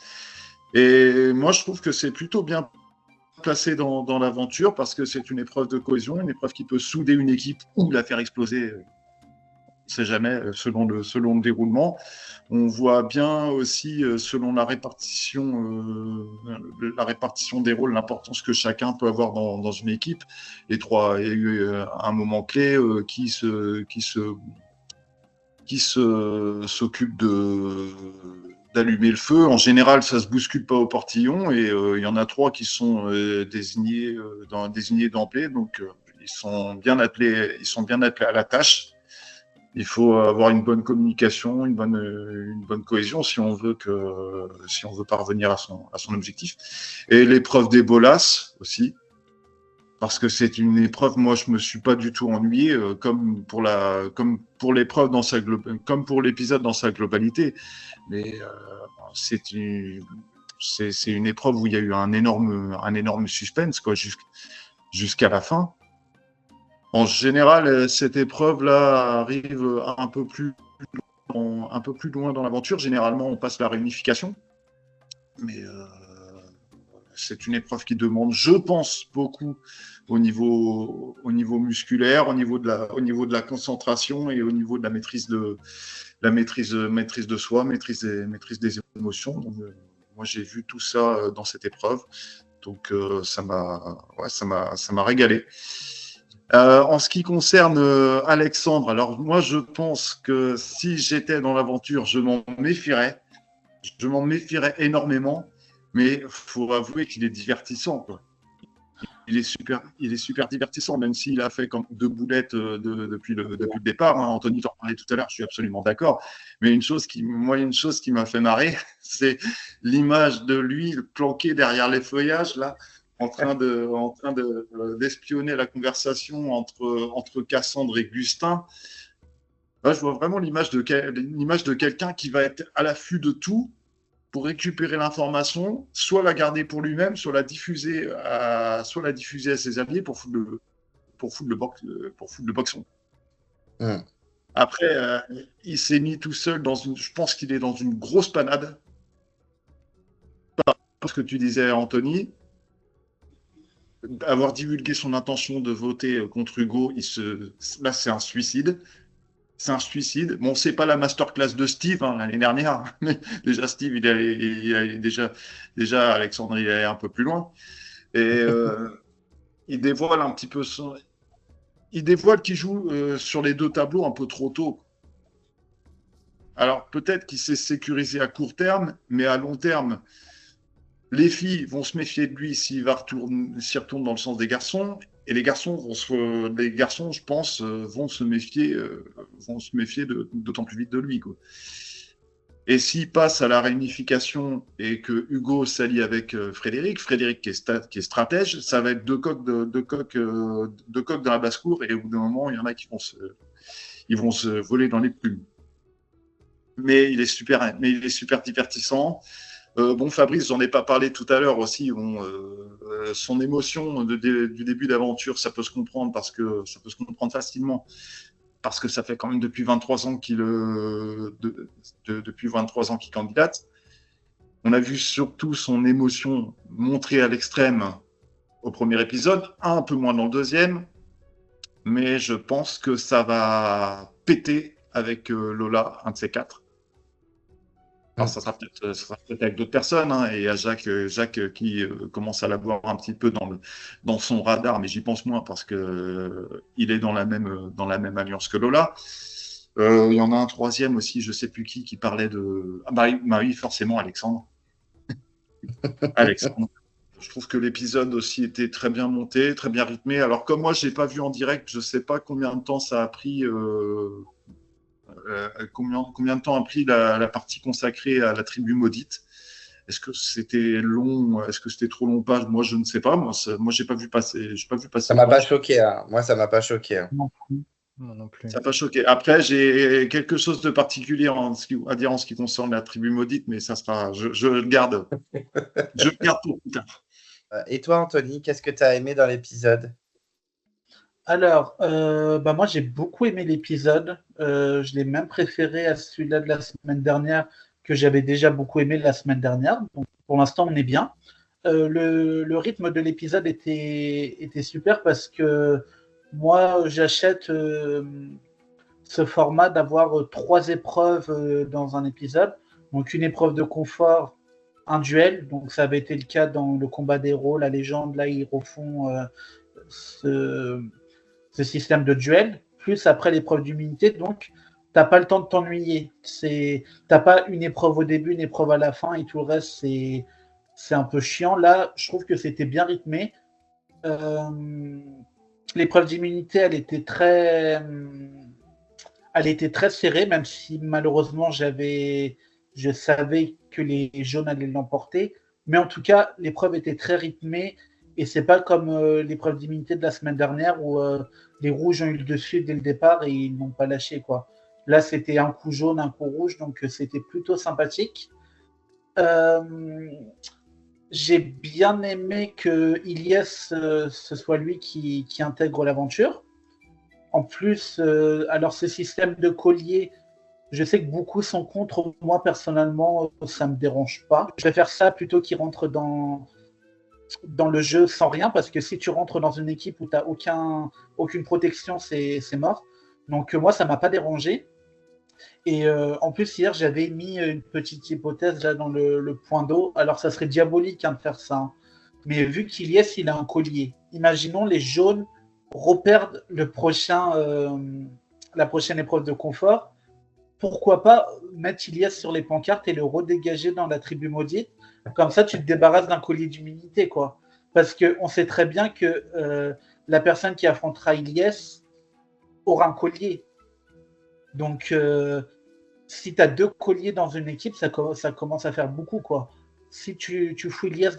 Et moi, je trouve que c'est plutôt bien placé dans l'aventure parce que c'est une épreuve de cohésion, une épreuve qui peut souder une équipe ou la faire exploser. On ne sait jamais selon le déroulement. On voit bien aussi selon la répartition des rôles, l'importance que chacun peut avoir dans une équipe. Les trois, il y a eu un moment clé qui s'occupe d'allumer le feu. En général, ça se bouscule pas au portillon et il y en a trois qui sont désignés d'emblée. Donc, ils sont bien attelés à la tâche. Il faut avoir une bonne communication, une bonne cohésion si on veut parvenir à son objectif. Et l'épreuve des bolas aussi, parce que c'est une épreuve. Moi, je me suis pas du tout ennuyé, comme pour l'épreuve comme pour l'épisode dans sa globalité. Mais c'est une épreuve où il y a eu un énorme suspense, quoi, jusqu'à la fin. En général, cette épreuve-là arrive un peu plus loin dans l'aventure. Généralement, on passe la réunification. Mais c'est une épreuve qui demande, je pense, beaucoup au niveau musculaire, au niveau de la concentration et au niveau de la maîtrise de soi, maîtrise des émotions. Donc, moi, j'ai vu tout ça dans cette épreuve. Donc, ça m'a régalé. En ce qui concerne Alexandre, alors moi, je pense que si j'étais dans l'aventure, je m'en méfierais. Je m'en méfierais énormément. Mais il faut avouer qu'il est divertissant, quoi. Il est super divertissant, même s'il a fait comme deux boulettes depuis le départ. Hein. Anthony t'en parlait tout à l'heure, je suis absolument d'accord. Mais une chose qui m'a fait marrer, c'est l'image de lui planqué derrière les feuillages, là, en train d'espionner la conversation entre Cassandre et Gustin. Là, je vois vraiment l'image de quelqu'un qui va être à l'affût de tout, pour récupérer l'information, soit la garder pour lui-même, soit la diffuser à ses alliés pour foutre le boxon. Après, il s'est mis tout seul je pense qu'il est dans une grosse panade. Parce que tu disais, Anthony, avoir divulgué son intention de voter contre Hugo, là, c'est un suicide. C'est un suicide. Bon, c'est pas la masterclass de Steve l'année dernière, mais déjà Steve, il est déjà Alexandre, il est un peu plus loin. Et il dévoile un petit peu il dévoile qu'il joue sur les deux tableaux un peu trop tôt. Alors, peut-être qu'il s'est sécurisé à court terme, mais à long terme, les filles vont se méfier de lui s'il retourne dans le sens des garçons. Et les garçons, je pense, vont se méfier d'autant plus vite de lui, quoi. Et s'il passe à la réunification et que Hugo s'allie avec Frédéric qui est stratège, ça va être deux coqs dans la basse-cour, et au bout d'un moment, il y en a qui vont se voler dans les plumes. Mais il est super divertissant. Fabrice, j'en ai pas parlé tout à l'heure aussi. Son émotion du début d'aventure, ça peut se comprendre facilement, parce que ça fait quand même depuis 23 ans qu'il candidate. On a vu surtout son émotion montrée à l'extrême au premier épisode, un peu moins dans le deuxième, mais je pense que ça va péter avec Lola, un de ces quatre. Alors, ça sera peut-être avec d'autres personnes, hein, et il y a Jacques qui commence à l'avoir un petit peu dans son radar, mais j'y pense moins parce que il est dans la même alliance que Lola. Il y en a un troisième aussi, je sais plus qui parlait de... Ah oui, forcément, Alexandre. Alexandre. Je trouve que l'épisode aussi était très bien monté, très bien rythmé. Alors, comme moi, je l'ai pas vu en direct, je sais pas combien de temps ça a pris... combien de temps a pris la partie consacrée à la tribu maudite. Est-ce que c'était long? Est-ce que c'était trop long? Pas, moi, je ne sais pas. Moi, j'ai pas vu passer. Ça m'a pas choqué. Hein. Moi, ça m'a pas choqué. Hein. Non plus. Ça m'a pas choqué. Après, j'ai quelque chose de particulier à dire en ce qui concerne la tribu maudite, mais ça sera. Je le garde. Je le garde pour plus tard. Et toi, Anthony, qu'est-ce que tu as aimé dans l'épisode? Alors, moi j'ai beaucoup aimé l'épisode. Je l'ai même préféré à celui-là de la semaine dernière, que j'avais déjà beaucoup aimé la semaine dernière. Donc, pour l'instant, on est bien. Le rythme de l'épisode était super parce que moi, j'achète ce format d'avoir 3 épreuves dans un épisode. Donc, une épreuve de confort, un duel. Donc, ça avait été le cas dans le combat des héros, la légende. Là, ils refont ce système de duel, plus après l'épreuve d'immunité. Donc, t'as pas le temps de t'ennuyer. T'as pas une épreuve au début, une épreuve à la fin, et tout le reste, c'est un peu chiant. Là, je trouve que c'était bien rythmé. L'épreuve d'immunité, elle était très serrée, même si malheureusement, je savais que les jaunes allaient l'emporter. Mais en tout cas, l'épreuve était très rythmée. Et c'est pas comme l'épreuve d'immunité de la semaine dernière où les rouges ont eu le dessus dès le départ et ils n'ont pas lâché, quoi. Là, c'était un coup jaune, un coup rouge, donc c'était plutôt sympathique. J'ai bien aimé que Ilyes, ce soit lui qui intègre l'aventure. En plus, alors ce système de collier, je sais que beaucoup sont contre. Moi, personnellement, ça me dérange pas. Je préfère ça plutôt qu'il rentre dans le jeu sans rien, parce que si tu rentres dans une équipe où tu n'as aucune protection, c'est mort. Donc moi, ça ne m'a pas dérangé. Et en plus, hier, j'avais mis une petite hypothèse là dans le point d'eau. Alors, ça serait diabolique de faire ça. Hein. Mais vu qu'Ilyes, il a un collier, imaginons les jaunes reperdent la prochaine épreuve de confort. Pourquoi pas mettre Ilyes sur les pancartes et le redégager dans la tribu maudite? Comme ça, tu te débarrasses d'un collier d'humilité, quoi. Parce qu'on sait très bien que la personne qui affrontera Ilyes aura un collier. Donc, si tu as 2 colliers dans une équipe, ça commence à faire beaucoup, quoi. Si tu fous Ilyes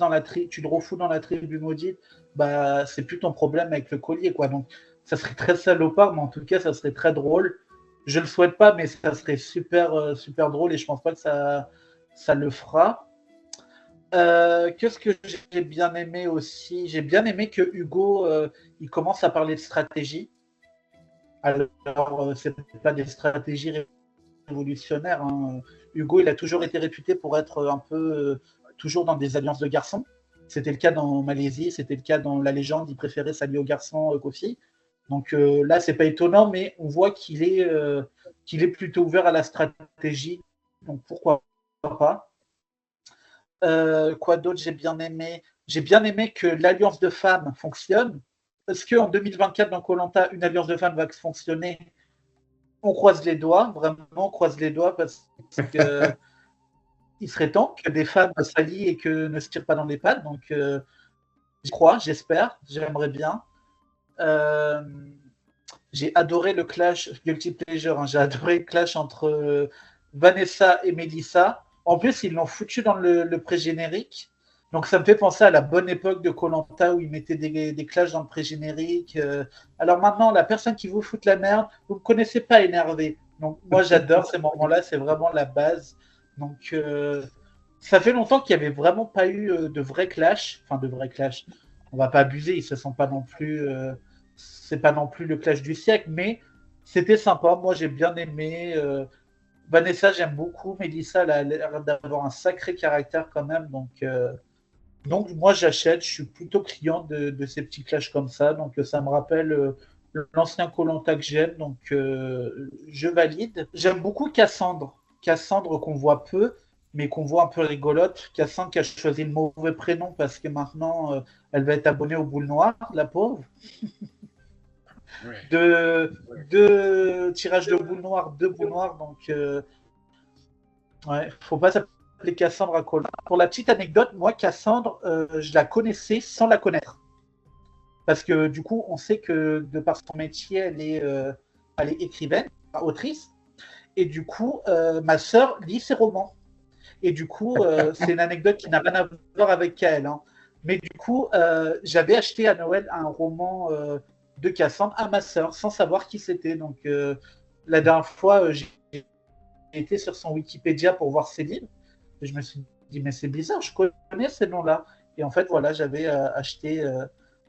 tu le refous dans la tribu maudite, bah, c'est plus ton problème avec le collier, quoi. Donc, ça serait très salopard, mais en tout cas, ça serait très drôle. Je le souhaite pas, mais ça serait super, super drôle et je pense pas que ça le fera. Qu'est-ce que j'ai bien aimé aussi? J'ai bien aimé que Hugo il commence à parler de stratégie. Alors, c'est pas des stratégies révolutionnaires. Hein. Hugo, il a toujours été réputé pour être un peu toujours dans des alliances de garçons. C'était le cas dans Malaisie, c'était le cas dans La Légende. Il préférait s'allier aux garçons qu'aux filles. Donc là, c'est pas étonnant, mais on voit qu'il est plutôt ouvert à la stratégie. Donc pourquoi pas? Quoi d'autre j'ai bien aimé? J'ai bien aimé que l'alliance de femmes fonctionne. Est-ce qu'en 2024, dans Koh-Lanta, une alliance de femmes va fonctionner? On croise les doigts, vraiment, on croise les doigts parce que il serait temps que des femmes s'allient et que ne se tirent pas dans les pattes. Donc, j'y crois, j'espère, j'aimerais bien. Euh, j'ai adoré le clash, Guilty Pleasure, hein, j'ai adoré le clash entre Vanessa et Melissa. En plus, ils l'ont foutu dans le pré-générique. Donc, ça me fait penser à la bonne époque de Koh-Lanta où ils mettaient des clashs dans le pré-générique. Alors maintenant, la personne qui vous fout la merde, vous ne me connaissez pas énervé. Donc, moi, j'adore ces moments-là, c'est vraiment la base. Donc, ça fait longtemps qu'il n'y avait vraiment pas eu de vrai clash. Enfin, de vrai clash. On va pas abuser, ils se sont pas non plus. C'est pas non plus le clash du siècle, mais c'était sympa. Moi, j'ai bien aimé. Vanessa, j'aime beaucoup. Melissa, elle a l'air d'avoir un sacré caractère quand même. Donc moi, j'achète. Je suis plutôt client de ces petits clashs comme ça. Donc, ça me rappelle l'ancien Koh-Lanta que j'aime. Donc, je valide. J'aime beaucoup Cassandre. Cassandre qu'on voit peu, mais qu'on voit un peu rigolote. Cassandre qui a choisi le mauvais prénom parce que maintenant, elle va être abonnée au Boule Noire, la pauvre. Deux tirages de boules noires, deux boules noires, donc ouais, faut pas s'appeler Cassandre à Koh-Lanta. Pour la petite anecdote, moi Cassandre, je la connaissais sans la connaître, parce que du coup, on sait que de par son métier, elle est écrivaine, autrice, et du coup, ma sœur lit ses romans, et du coup, c'est une anecdote qui n'a rien à voir avec elle, hein. Mais du coup, j'avais acheté à Noël un roman de Cassandre à ma sœur sans savoir qui c'était. Donc, la dernière fois, j'ai été sur son Wikipédia pour voir ses livres. Et je me suis dit, mais c'est bizarre, je connais ces noms-là. Et en fait, voilà, j'avais acheté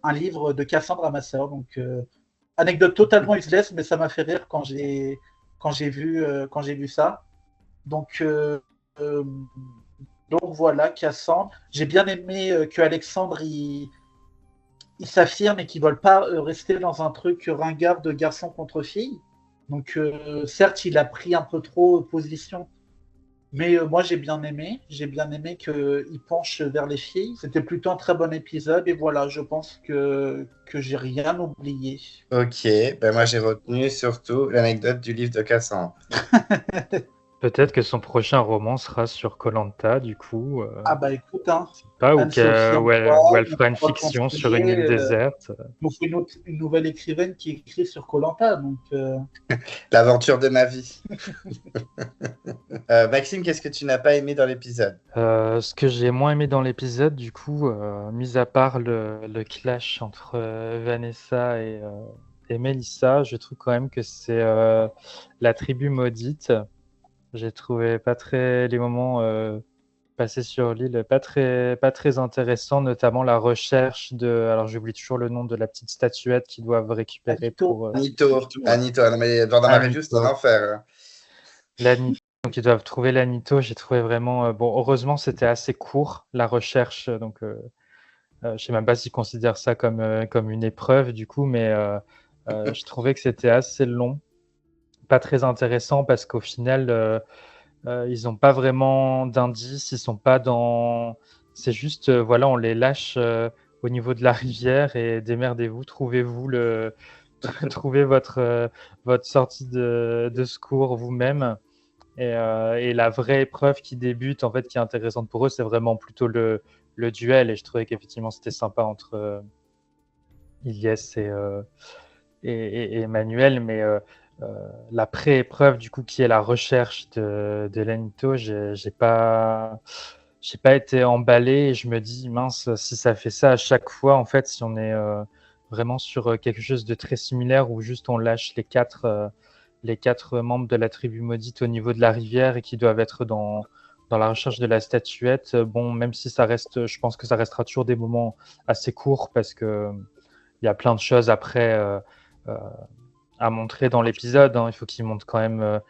un livre de Cassandre à ma sœur. Donc, anecdote totalement useless, mais ça m'a fait rire quand j'ai vu ça. Donc, euh, donc voilà, Cassandre. J'ai bien aimé que Alexandre il s'affirme et qu'ils ne veulent pas rester dans un truc ringard de garçon contre fille. Donc certes, il a pris un peu trop position, mais moi j'ai bien aimé. J'ai bien aimé qu'il penche vers les filles. C'était plutôt un très bon épisode et voilà, je pense que j'ai rien oublié. Ok, ben moi j'ai retenu surtout l'anecdote du livre de Cassandre. Peut-être que son prochain roman sera sur Koh-Lanta, du coup. Ah bah écoute, hein, Pas, ou Anne-Sophie où elle Antoine, fera une on va fiction sur une conseiller, île déserte. il nous faut une nouvelle écrivaine qui écrit sur Koh-Lanta. Donc L'aventure de ma vie. Maxime, qu'est-ce que tu n'as pas aimé dans l'épisode? Ce que j'ai moins aimé dans l'épisode, du coup, mis à part le clash entre Vanessa et Melissa, je trouve quand même que c'est la tribu maudite. J'ai trouvé pas très les moments passés sur l'île pas très intéressants, notamment la recherche de. Alors j'oublie toujours le nom de la petite statuette qu'ils doivent récupérer Anito. pour Anito. Non, mais dans ma review, c'est un enfer. Hein. l'Anito. Donc ils doivent trouver l'Anito. J'ai trouvé vraiment bon. Heureusement, c'était assez court la recherche. Donc je sais même pas s'ils considèrent ça comme une épreuve du coup, mais je trouvais que c'était assez long, pas très intéressant parce qu'au final. Ils n'ont pas vraiment d'indices, ils sont pas dans. C'est juste, voilà, on les lâche au niveau de la rivière et démerdez-vous, trouvez votre sortie de secours vous-même. Et la vraie épreuve qui débute, en fait, qui est intéressante pour eux, c'est vraiment plutôt le duel. Et je trouvais qu'effectivement, c'était sympa entre Ilyes et Emmanuel, mais la pré-épreuve du coup qui est la recherche de l'Anito, j'ai pas été emballé et je me dis mince si ça fait ça à chaque fois en fait si on est vraiment sur quelque chose de très similaire où juste on lâche les quatre membres de la tribu maudite au niveau de la rivière et qui doivent être dans la recherche de la statuette, bon même si ça reste, je pense que ça restera toujours des moments assez courts parce que il y a plein de choses après à montrer dans l'épisode. Hein. Il faut qu'il montre quand même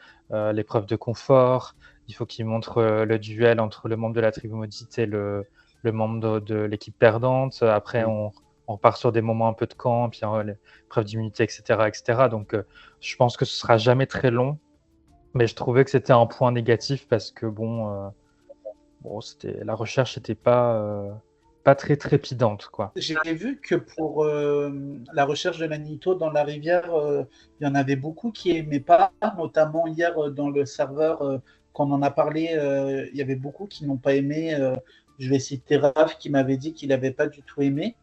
l'épreuve de confort. Il faut qu'il montre le duel entre le membre de la tribu maudite et le membre de l'équipe perdante. Après, on repart sur des moments un peu de camp, puis l'épreuve d'immunité, etc., etc. Donc, je pense que ce sera jamais très long. Mais je trouvais que c'était un point négatif parce que bon, c'était la recherche n'était pas pas très trépidante, quoi. J'ai vu que pour la recherche de l'Anito dans la rivière, il y en avait beaucoup qui aimaient pas, notamment hier dans le serveur, quand on en a parlé, il y avait beaucoup qui n'ont pas aimé. Je vais citer Raph qui m'avait dit qu'il n'avait pas du tout aimé.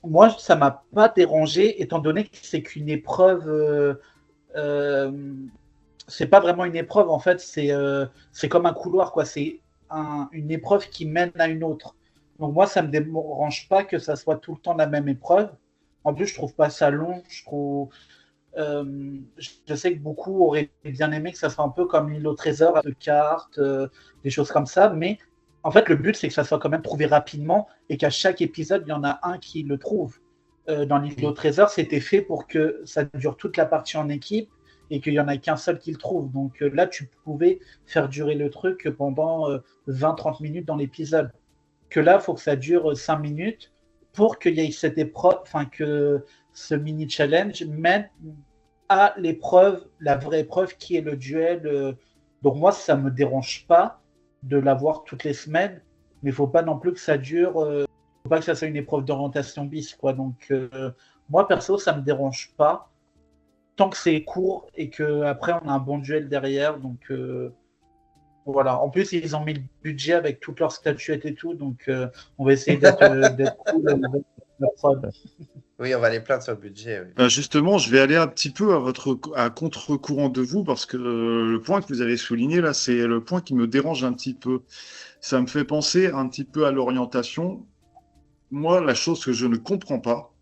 Moi, ça m'a pas dérangé, étant donné que c'est qu'une épreuve. C'est pas vraiment une épreuve, en fait, c'est comme un couloir, quoi. C'est une épreuve qui mène à une autre. Donc moi, ça me dérange pas que ça soit tout le temps la même épreuve. En plus, je trouve pas ça long. Je sais que beaucoup auraient bien aimé que ça soit un peu comme l'île au trésor, de cartes, des choses comme ça. Mais en fait, le but, c'est que ça soit quand même trouvé rapidement et qu'à chaque épisode, il y en a un qui le trouve. Dans l'île au trésor, c'était fait pour que ça dure toute la partie en équipe et qu'il n'y en a qu'un seul qui le trouve. Donc là, tu pouvais faire durer le truc pendant 20-30 minutes dans l'épisode. Que là, il faut que ça dure 5 minutes pour qu'il y ait cette épreuve, enfin que ce mini-challenge mène à l'épreuve, la vraie épreuve qui est le duel. Donc moi, ça ne me dérange pas de l'avoir toutes les semaines, mais il ne faut pas non plus que ça dure, faut pas que ça soit une épreuve d'orientation bis, quoi. Donc moi, perso, ça ne me dérange pas, tant que c'est court et qu'après, on a un bon duel derrière. Donc voilà. En plus, ils ont mis le budget avec toutes leurs statuettes et tout, donc on va essayer d'être cool avec la prod. Oui, on va les plaindre sur le budget. Oui. Justement, je vais aller un petit peu à contre-courant de vous parce que le point que vous avez souligné là, c'est le point qui me dérange un petit peu. Ça me fait penser un petit peu à l'orientation. Moi, la chose que je ne comprends pas,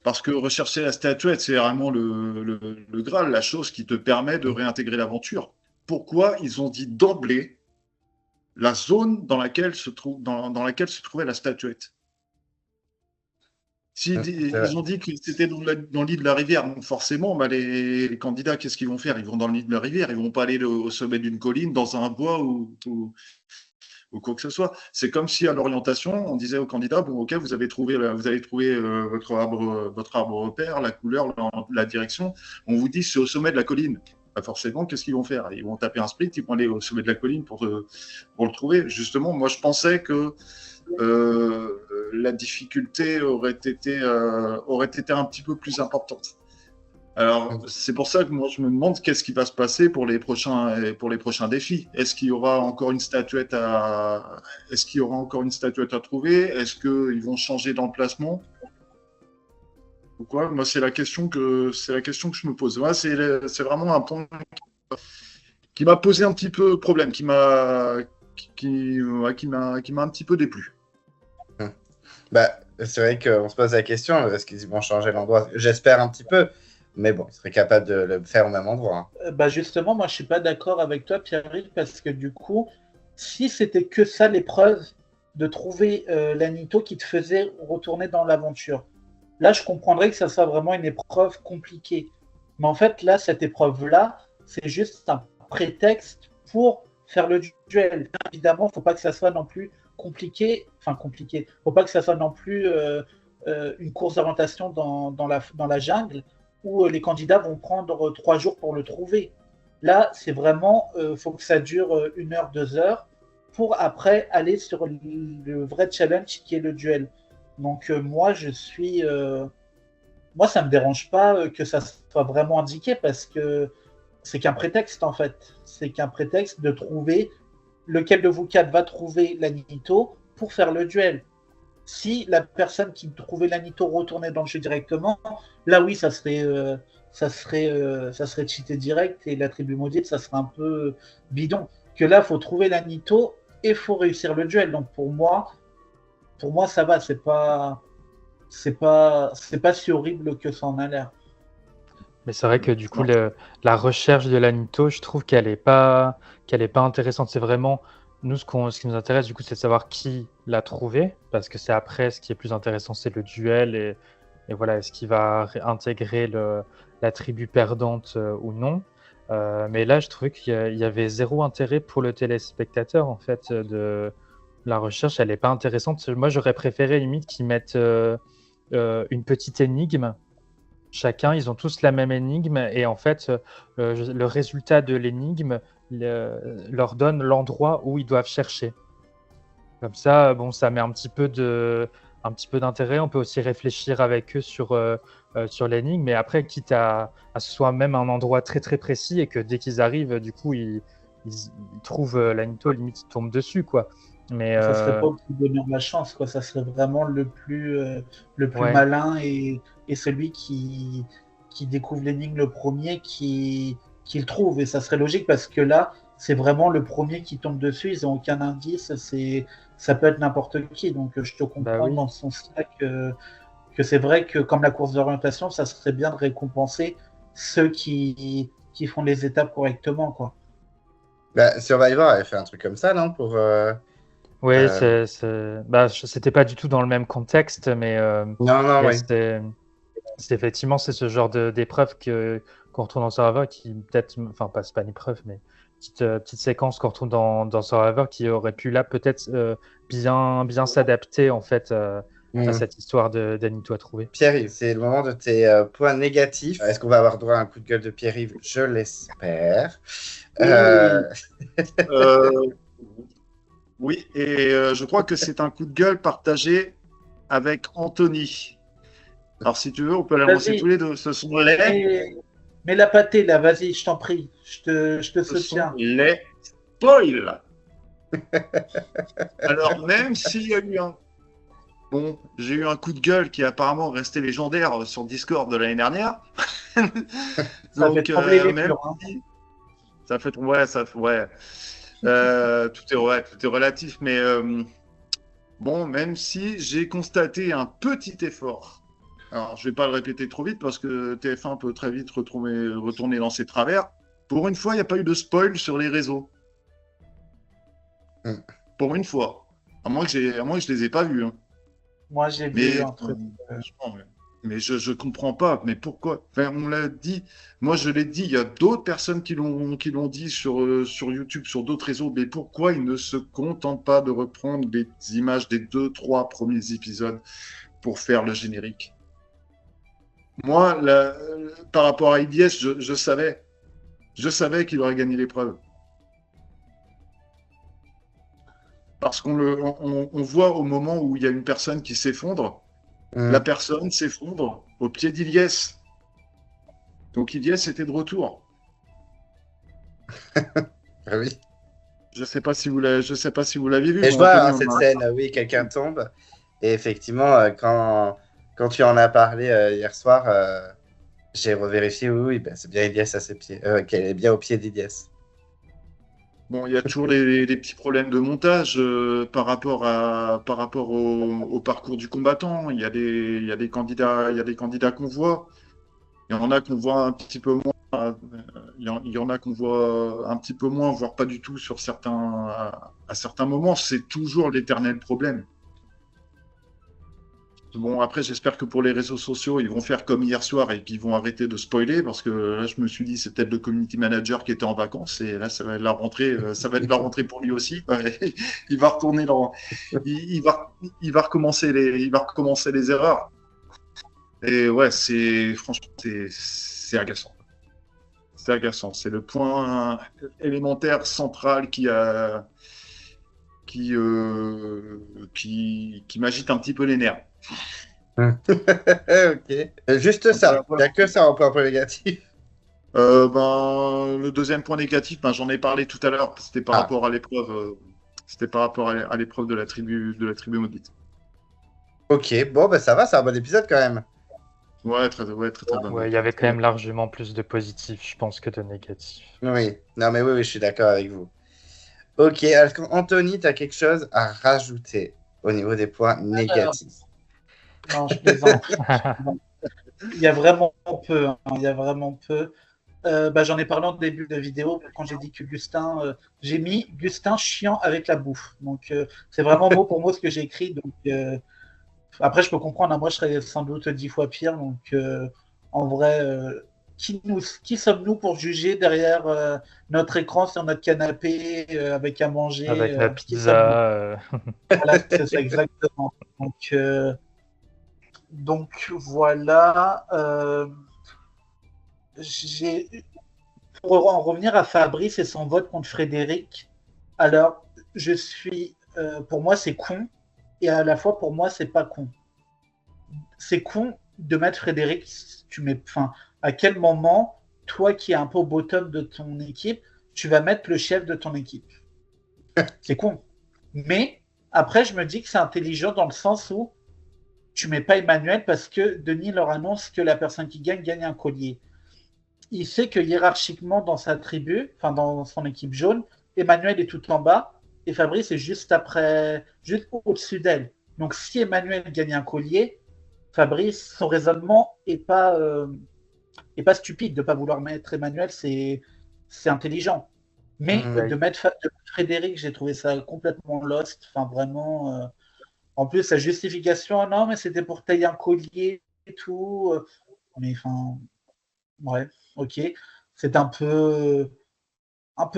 parce que rechercher la statuette, c'est vraiment le Graal, la chose qui te permet de réintégrer l'aventure. Pourquoi ils ont dit d'emblée la zone dans laquelle se trouvait la statuette? Ils ont dit que c'était dans le lit de la rivière, donc forcément, bah, les candidats, qu'est-ce qu'ils vont faire? Ils vont dans le lit de la rivière, ils vont pas aller au sommet d'une colline, dans un bois ou quoi que ce soit. C'est comme si à l'orientation, on disait aux candidats, bon, ok, vous avez trouvé votre arbre repère, la couleur, la direction. On vous dit c'est au sommet de la colline. Bah, forcément, qu'est-ce qu'ils vont faire? Ils vont taper un sprint, ils vont aller au sommet de la colline pour le trouver. Justement, moi, je pensais que la difficulté aurait été un petit peu plus importante. Alors, c'est pour ça que moi, je me demande qu'est-ce qui va se passer pour les prochains défis. Est-ce qu'il y aura encore une statuette à trouver? Est-ce qu'ils vont changer d'emplacement? Pourquoi? Moi, c'est la question que je me pose. Moi, c'est vraiment un point qui m'a posé un petit peu problème, qui m'a un petit peu déplu. Bah, c'est vrai qu'on se pose la question, est-ce qu'ils vont changer l'endroit? J'espère un petit peu, mais bon, ils seraient capables de le faire au même endroit. Bah justement, moi je suis pas d'accord avec toi, Pierre-Yves, parce que du coup, si c'était que ça l'épreuve de trouver l'Anito qui te faisait retourner dans l'aventure, là je comprendrais que ça soit vraiment une épreuve compliquée. Mais en fait, là, cette épreuve-là, c'est juste un prétexte pour faire le duel. Évidemment, faut pas que ça soit non plus compliqué. Faut pas que ça soit non plus une course d'orientation dans la jungle où les candidats vont prendre 3 jours pour le trouver. Là, c'est vraiment, faut que ça dure 1 heure, 2 heures pour après aller sur le vrai challenge qui est le duel. Donc moi, moi, ça me dérange pas que ça soit vraiment indiqué parce que c'est qu'un prétexte en fait. C'est qu'un prétexte de trouver lequel de vous quatre va trouver l'Anito pour faire le duel. Si la personne qui trouvait l'Anito retournait dans le jeu directement, là oui, ça serait cheaté direct et la tribu maudite, ça serait un peu bidon. Que là, faut trouver l'Anito et faut réussir le duel. Donc pour moi, ça va. C'est pas si horrible que ça en a l'air. Mais c'est vrai que du coup, la recherche de l'Anito, je trouve qu'elle est pas intéressante. C'est vraiment nous ce qui nous intéresse du coup, c'est de savoir qui l'a trouvé, parce que c'est après ce qui est plus intéressant, c'est le duel et voilà, est-ce qu'il va intégrer la tribu perdante ou non. Mais là, je trouvais qu'il y avait zéro intérêt pour le téléspectateur en fait de la recherche. Elle est pas intéressante. Moi, j'aurais préféré limite qu'ils mettent une petite énigme. Chacun, ils ont tous la même énigme et en fait, le résultat de l'énigme leur donne l'endroit où ils doivent chercher. Comme ça, bon, ça met un petit peu d'intérêt. On peut aussi réfléchir avec eux sur l'énigme, mais après, quitte à ce soit même un endroit très très précis et que dès qu'ils arrivent, du coup, ils trouvent l'Anito, limite, ils tombent dessus, quoi. Mais Ça serait pas au petit bonheur de la chance, quoi. Ça serait vraiment le plus ouais. malin et celui qui découvre l'énigme le premier qui le trouve. Et ça serait logique parce que là, c'est vraiment le premier qui tombe dessus. Ils n'ont aucun indice. Ça peut être n'importe qui. Donc je te comprends oui. dans ce sens-là que c'est vrai que comme la course d'orientation, ça serait bien de récompenser ceux qui font les étapes correctement, quoi. Bah, Survivor avait fait un truc comme ça, non? Pour, Oui, c'était pas du tout dans le même contexte, mais Non, yeah, oui. effectivement, c'est ce genre d'épreuve qu'on retrouve dans Survivor qui peut-être, enfin, c'est pas une épreuve, mais petite séquence qu'on retrouve dans Survivor qui aurait pu là peut-être bien s'adapter en fait à cette histoire d'Anito à trouver. Pierre-Yves, c'est le moment de tes points négatifs. Est-ce qu'on va avoir droit à un coup de gueule de Pierre-Yves? Je l'espère. Oui, et je crois que c'est un coup de gueule partagé avec Anthony. Alors, si tu veux, on peut l'annoncer tous les deux. Ce sont Mais la pâtée, là, vas-y, je t'en prie. Je te ce soutiens. sont les spoils. Alors, même s'il y a eu Bon, j'ai eu un coup de gueule qui est apparemment resté légendaire sur Discord de l'année dernière. Ça fait trembler les même murs. Hein. si... Ça fait... Ouais. Tout est relatif, mais bon, même si j'ai constaté un petit effort. Alors, je vais pas le répéter trop vite parce que TF1 peut très vite retourner dans ses travers. Pour une fois, il n'y a pas eu de spoil sur les réseaux. Pour une fois. À moins que je les ai pas vus. Hein. Moi, j'ai vu un truc. Mais je comprends pas. Mais pourquoi? Enfin, on l'a dit. Moi, je l'ai dit. Il y a d'autres personnes qui l'ont dit sur YouTube, sur d'autres réseaux. Mais pourquoi ils ne se contentent pas de reprendre les images des 2-3 premiers épisodes pour faire le générique? Moi, par rapport à IDS, je savais qu'il aurait gagné l'épreuve. Parce qu'on voit au moment où il y a une personne qui s'effondre, la personne s'effondre au pied d'Ilyes. Donc Ilyes était de retour. Ah oui. Je sais pas si vous l'avez vu. Et je vois cette scène, oui, quelqu'un tombe. Et effectivement, quand tu en as parlé hier soir, j'ai revérifié, oui, ben, c'est bien Ilyes à ses pieds, qu'elle est bien au pied d'Ilyes. Bon, il y a toujours des petits problèmes de montage par rapport au parcours du combattant. Il y a des candidats qu'on voit. Il y en a qu'on voit un petit peu moins. Il y en a qu'on voit un petit peu moins, voire pas du tout à certains moments. C'est toujours l'éternel problème. Bon, après, j'espère que pour les réseaux sociaux, ils vont faire comme hier soir et qu'ils vont arrêter de spoiler parce que là, je me suis dit, c'est peut-être le community manager qui était en vacances et là, ça va être la rentrée pour lui aussi. Il va retourner il va recommencer les erreurs. Et ouais, franchement, c'est agaçant. C'est agaçant. C'est le point élémentaire central qui m'agite un petit peu les nerfs. Ok. Juste ça, il n'y a que ça en point négatif. Le deuxième point négatif, j'en ai parlé tout à l'heure, c'était par rapport à l'épreuve. C'était par rapport à l'épreuve de la tribu maudite. Ok, bon, ça va, c'est un bon épisode quand même. Ouais, très bon. Ouais, il y avait quand même largement plus de positifs, je pense, que de négatifs. Oui, non mais oui, je suis d'accord avec vous. Ok, alors Anthony, tu as quelque chose à rajouter au niveau des points négatifs? Non, je plaisante. Il y a vraiment peu. Hein. Il y a vraiment peu. J'en ai parlé en début de vidéo quand j'ai dit que j'ai mis Gustin chiant avec la bouffe. Donc c'est vraiment mot pour mot ce que j'ai écrit. Donc après je peux comprendre. Hein, moi je serais sans doute 10 fois pire. Donc en vrai, qui sommes-nous pour juger derrière notre écran sur notre canapé avec à manger avec la pizza. Voilà, c'est ça exactement. Donc voilà. Pour en revenir à Fabrice et son vote contre Frédéric, alors je suis pour moi, c'est con. Et à la fois, pour moi, c'est pas con. C'est con de mettre Frédéric. Enfin, à quel moment, toi qui es un peu au bottom de ton équipe, tu vas mettre le chef de ton équipe? C'est con. Mais après, je me dis que c'est intelligent dans le sens où tu mets pas Emmanuel parce que Denis leur annonce que la personne qui gagne un collier. Il sait que hiérarchiquement dans sa tribu, enfin dans son équipe jaune, Emmanuel est tout en bas et Fabrice est juste au-dessus d'elle. Donc si Emmanuel gagne un collier, Fabrice, son raisonnement est pas stupide de pas vouloir mettre Emmanuel, c'est intelligent. Mais de mettre Frédéric, j'ai trouvé ça complètement lost. Enfin vraiment. En plus, sa justification, non, mais c'était pour tailler un collier et tout. Mais enfin, ouais, ok. C'est un peu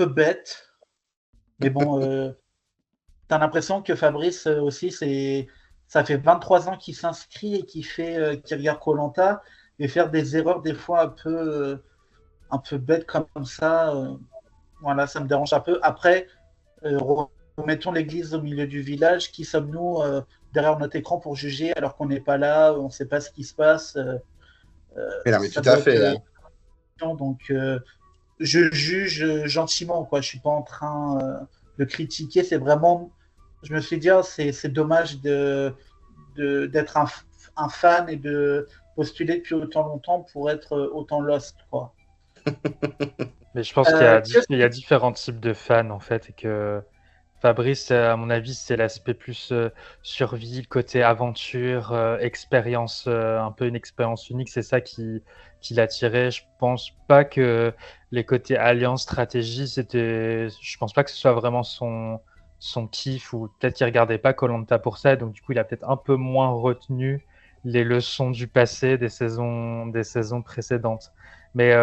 bête. Mais bon, t'as l'impression que Fabrice aussi, ça fait 23 ans qu'il s'inscrit et qu'il regarde koh et faire des erreurs des fois un peu bêtes comme ça. Voilà, ça me dérange un peu. Après, remettons l'église au milieu du village. Qui sommes-nous derrière notre écran pour juger alors qu'on n'est pas là, on ne sait pas ce qui se passe Mais non, mais tout à fait. Donc, je juge gentiment, quoi. Je suis pas en train de critiquer. C'est vraiment, je me suis dit, c'est dommage d'être un fan et de postuler depuis autant longtemps pour être autant lost, quoi. Mais je pense qu'il y a différents types de fans en fait, et que Fabrice, à mon avis, c'est l'aspect plus survie, le côté aventure, expérience, un peu une expérience unique. C'est ça qui l'attirait. Je pense pas que les côtés alliance, stratégie, je pense pas que ce soit vraiment son kiff, ou peut-être qu'il regardait pas koh pour ça. Donc du coup, il a peut-être un peu moins retenu les leçons du passé des saisons précédentes. Mais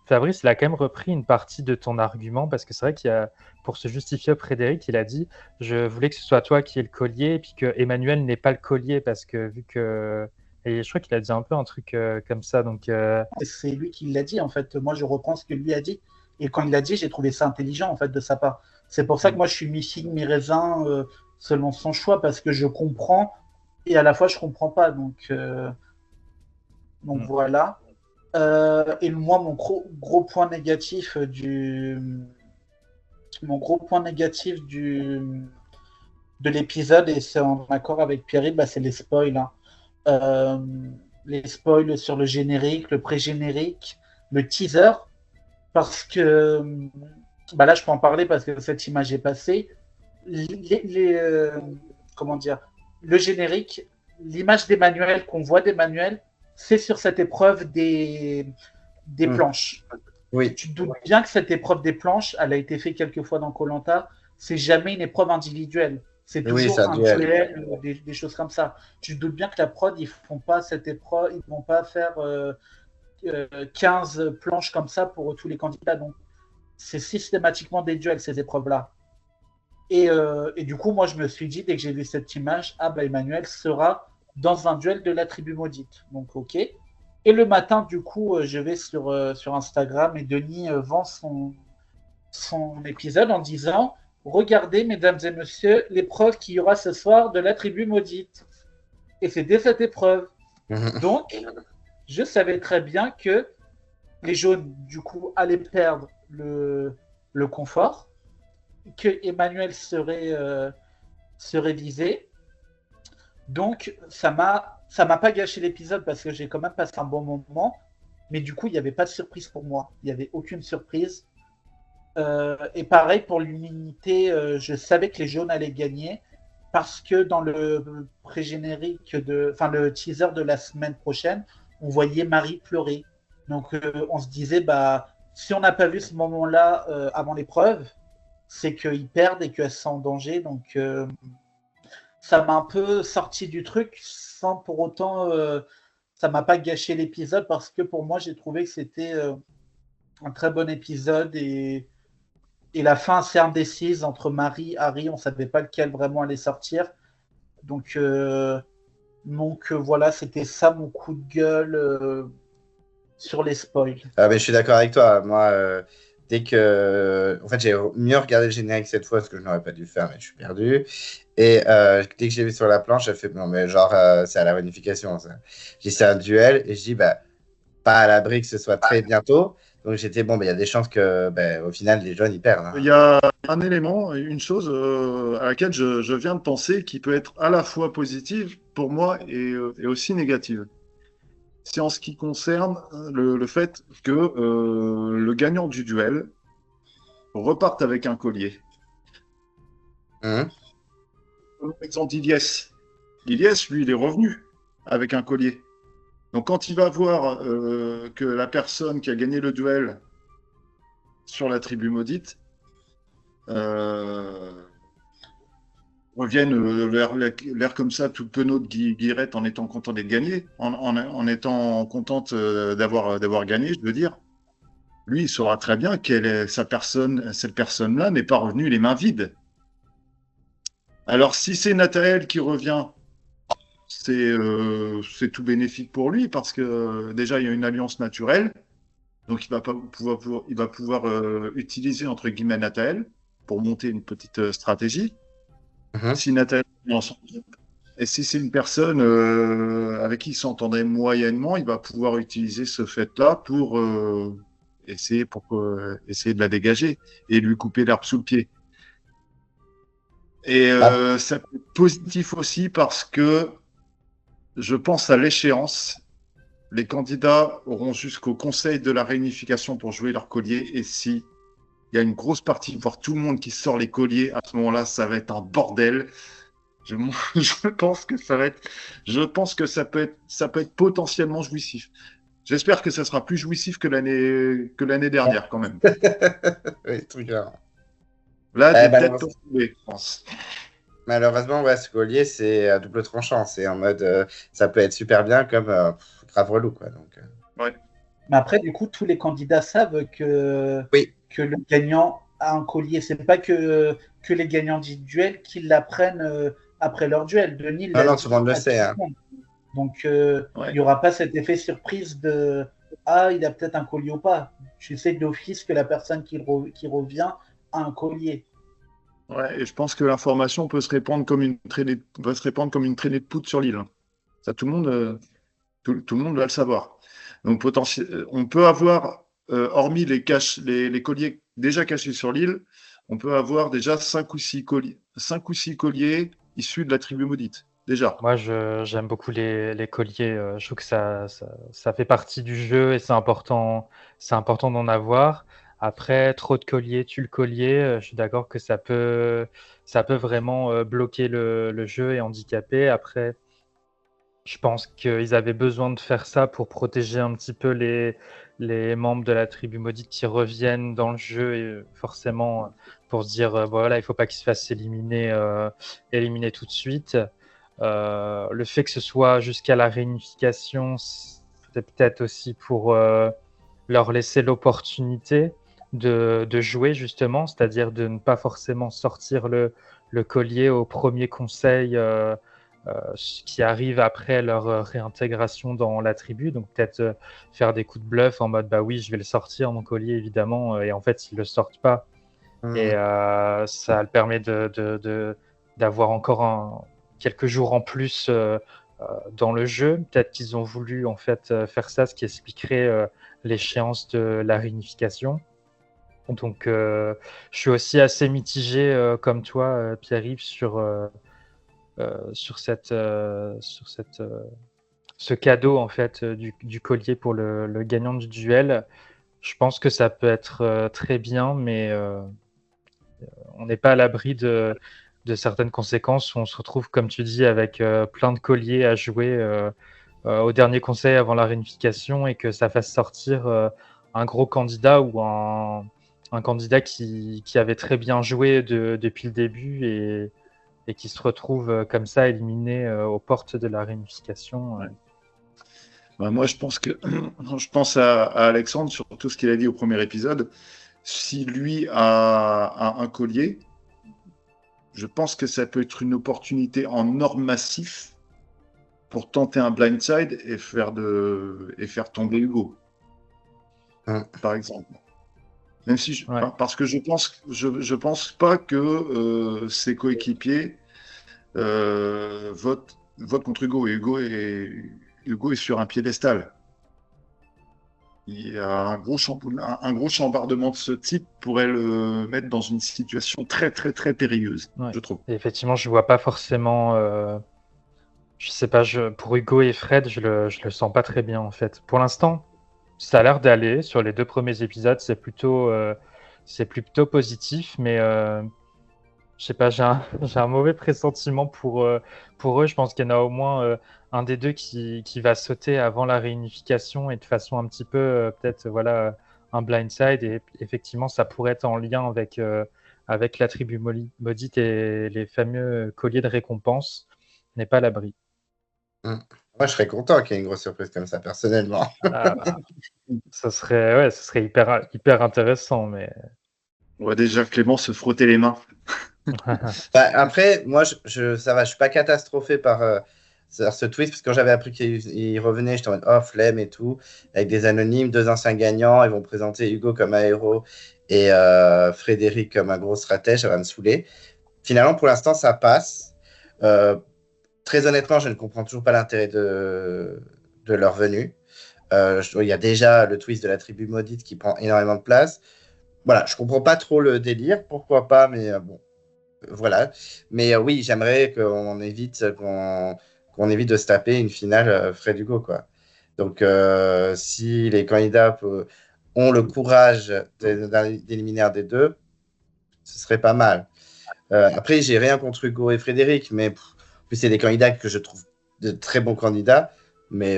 Fabrice, il a quand même repris une partie de ton argument, parce que c'est vrai qu'il y a, pour se justifier, Frédéric, il a dit « Je voulais que ce soit toi qui aies le collier, et puis que Emmanuel n'ait pas le collier, parce que vu que… » Et je crois qu'il a dit un peu un truc comme ça. Donc, c'est lui qui l'a dit, en fait. Moi, je reprends ce que lui a dit. Et quand il l'a dit, j'ai trouvé ça intelligent, en fait, de sa part. C'est pour ça que moi, je suis mi-figue, mi-raisin selon son choix, parce que je comprends, et à la fois, je comprends pas. Donc voilà. Et moi, mon gros point négatif de l'épisode, et c'est en accord avec Pierre, bah, c'est les spoils. Hein. Les spoils sur le générique, le pré-générique, le teaser, parce que bah là, je peux en parler parce que cette image est passée. Comment dire, le générique, l'image d'Emmanuel qu'on voit d'Emmanuel, c'est sur cette épreuve des planches. Oui. Tu te doutes bien que cette épreuve des planches, elle a été faite quelques fois dans koh-Lanta, c'est jamais une épreuve individuelle. C'est toujours un duel, des choses comme ça. Tu te doutes bien que la prod, ils font pas cette épreuve, ils vont pas faire 15 planches comme ça pour tous les candidats. Donc, c'est systématiquement des duels, ces épreuves-là. Et du coup, moi, je me suis dit, dès que j'ai vu cette image, ah bah Emmanuel sera dans un duel de la tribu maudite. Donc, ok. Et le matin, du coup, je vais sur Instagram et Denis vend son épisode en disant « Regardez, mesdames et messieurs, l'épreuve qu'il y aura ce soir de la tribu maudite. » Et c'est dès cette épreuve. Donc, je savais très bien que les jaunes, du coup, allaient perdre le confort, que Emmanuel serait visé. Donc, ça m'a pas gâché l'épisode parce que j'ai quand même passé un bon moment. Mais du coup, il n'y avait pas de surprise pour moi. Il n'y avait aucune surprise. Et pareil pour l'unité, je savais que les jaunes allaient gagner parce que dans le pré-générique, le teaser de la semaine prochaine, on voyait Marie pleurer. Donc on se disait, bah, si on n'a pas vu ce moment-là avant l'épreuve, c'est qu'ils perdent et qu'elles sont en danger. Donc ça m'a un peu sorti du truc sans pour autant, ça m'a pas gâché l'épisode parce que pour moi, j'ai trouvé que c'était un très bon épisode et la fin assez indécise entre Marie et Harry, on savait pas lequel vraiment allait sortir. Donc voilà, c'était ça mon coup de gueule sur les spoils. Ah, mais je suis d'accord avec toi. Moi, dès que. En fait, j'ai mieux regardé le générique cette fois, ce que je n'aurais pas dû faire, mais je suis perdu. Et dès que j'ai vu sur la planche, j'ai fait non, mais genre, c'est à la réunification, ça. J'ai dit, c'est un duel, et je dis, bah, pas à l'abri que ce soit très bientôt. Donc j'étais, bon, bah, il y a des chances que, bah, au final, les jeunes, ils perdent. Il Hein. y a un élément, une chose à laquelle je viens de penser qui peut être à la fois positive pour moi et aussi négative. C'est en ce qui concerne le fait que le gagnant du duel reparte avec un collier. Hum. Exemple d'Iliès. Iliès, lui, il est revenu avec un collier. Donc quand il va voir que la personne qui a gagné le duel sur la tribu maudite euh, revienne l'air comme ça, tout penaud de guirette en étant content d'être gagné, en étant contente d'avoir gagné, je veux dire. Lui, il saura très bien cette personne-là n'est pas revenue les mains vides. Alors si c'est Nathaël qui revient, c'est tout bénéfique pour lui parce que déjà il y a une alliance naturelle, donc il va pouvoir utiliser entre guillemets Nathaël pour monter une petite stratégie. Mhm. Si Nathaël et si c'est une personne avec qui il s'entendrait moyennement, il va pouvoir utiliser ce fait-là pour essayer de la dégager et lui couper l'herbe sous le pied. Et Ah, ça peut être positif aussi parce que je pense à l'échéance. Les candidats auront jusqu'au conseil de la réunification pour jouer leur collier. Et si il y a une grosse partie, voire tout le monde qui sort les colliers, à ce moment-là, ça va être un bordel. Je, je pense que ça peut être potentiellement jouissif. J'espère que ça sera plus jouissif que l'année dernière, quand même. oui, très clair. Là, Eh, des têtes peuvent tomber, je pense. malheureusement, ouais, ce collier, c'est à double tranchant. C'est en mode, ça peut être super bien comme grave relou, quoi. Donc, Ouais. Mais après, du coup, tous les candidats savent oui, que le gagnant a un collier. C'est pas que les gagnants du duel qui l'apprennent après leur duel. Denis non, l'a non, dit tout le monde le à tout sait. Hein. le monde. Donc, il Ouais. n'y aura pas cet effet surprise de ah, il a peut-être un collier ou pas. Tu sais d'office que la personne qui revient a un collier. Ouais, et je pense que l'information peut se répandre comme une traînée de poudre sur l'île. Ça, tout le monde va le savoir. Donc, on peut avoir, hormis les colliers déjà cachés sur l'île, on peut avoir déjà 5 ou 6 colliers issus de la tribu maudite. Déjà. Moi, j'aime beaucoup les colliers. Je trouve que ça fait partie du jeu et c'est important d'en avoir. Après, trop de colliers tue le collier. Je suis d'accord que ça peut vraiment bloquer le jeu et handicaper. Après, je pense qu'ils avaient besoin de faire ça pour protéger un petit peu les membres de la tribu maudite qui reviennent dans le jeu et forcément pour se dire voilà, il faut pas qu'ils se fassent éliminer tout de suite. Le fait que ce soit jusqu'à la réunification, c'est peut-être aussi pour leur laisser l'opportunité de jouer justement, c'est-à-dire de ne pas forcément sortir le collier au premier conseil qui arrive après leur réintégration dans la tribu. Donc peut-être faire des coups de bluff en mode bah oui, je vais le sortir mon collier évidemment, et en fait ils le sortent pas. Et ça le permet d'avoir encore quelques jours en plus dans le jeu. Peut-être qu'ils ont voulu en fait faire ça, ce qui expliquerait l'échéance de la réunification. Donc je suis aussi assez mitigé comme toi, Pierre-Yves, sur ce cadeau en fait du collier pour le gagnant du duel. Je pense que ça peut être très bien, mais on n'est pas à l'abri de certaines conséquences où on se retrouve, comme tu dis, avec plein de colliers à jouer au dernier conseil avant la réunification et que ça fasse sortir un gros candidat ou un candidat qui avait très bien joué depuis le début et qui se retrouve comme ça éliminé aux portes de la réunification. Ouais. Bah, moi, je pense à Alexandre sur tout ce qu'il a dit au premier épisode. Si lui a un collier, je pense que ça peut être une opportunité en or massif pour tenter un blindside et faire tomber Hugo, par exemple. Même si parce que je pense pas que ses coéquipiers votent contre Hugo. Hugo est sur un piédestal. Il y a un gros chambardement de ce type pourrait le mettre dans une situation très très très périlleuse, je trouve. Et effectivement, je vois pas forcément. Je sais pas, pour Hugo et Fred, je le sens pas très bien en fait. Pour l'instant, ça a l'air d'aller. Sur les 2 premiers épisodes, c'est plutôt positif, mais je sais pas, j'ai un mauvais pressentiment pour eux. Je pense qu'il y en a au moins un des deux qui va sauter avant la réunification et de façon un petit peu, peut-être, voilà, un blindside. Et effectivement, ça pourrait être en lien avec la tribu maudite et les fameux colliers de récompense. On n'est pas à l'abri. Moi, je serais content qu'il y ait une grosse surprise comme ça, personnellement. Ça serait hyper intéressant, mais. On voit déjà Clément se frotter les mains. Après, moi, ça va, je suis pas catastrophé par ce twist, parce que quand j'avais appris qu'il revenait, j'étais en mode oh, flemme et tout, avec des anonymes, 2 anciens gagnants, ils vont présenter Hugo comme un héros et Frédéric comme un gros stratège, ça va me saouler. Finalement, pour l'instant, ça passe. Très honnêtement, je ne comprends toujours pas l'intérêt de leur venue. Il y a déjà le twist de la tribu maudite qui prend énormément de place. Voilà, je comprends pas trop le délire, pourquoi pas, mais bon. Voilà. Mais oui, j'aimerais qu'on évite de se taper une finale Fred Hugo, quoi. Donc, si les candidats ont le courage d'éliminer un des deux, ce serait pas mal. Après, j'ai rien contre Hugo et Frédéric, mais en plus, c'est des candidats que je trouve de très bons candidats, mais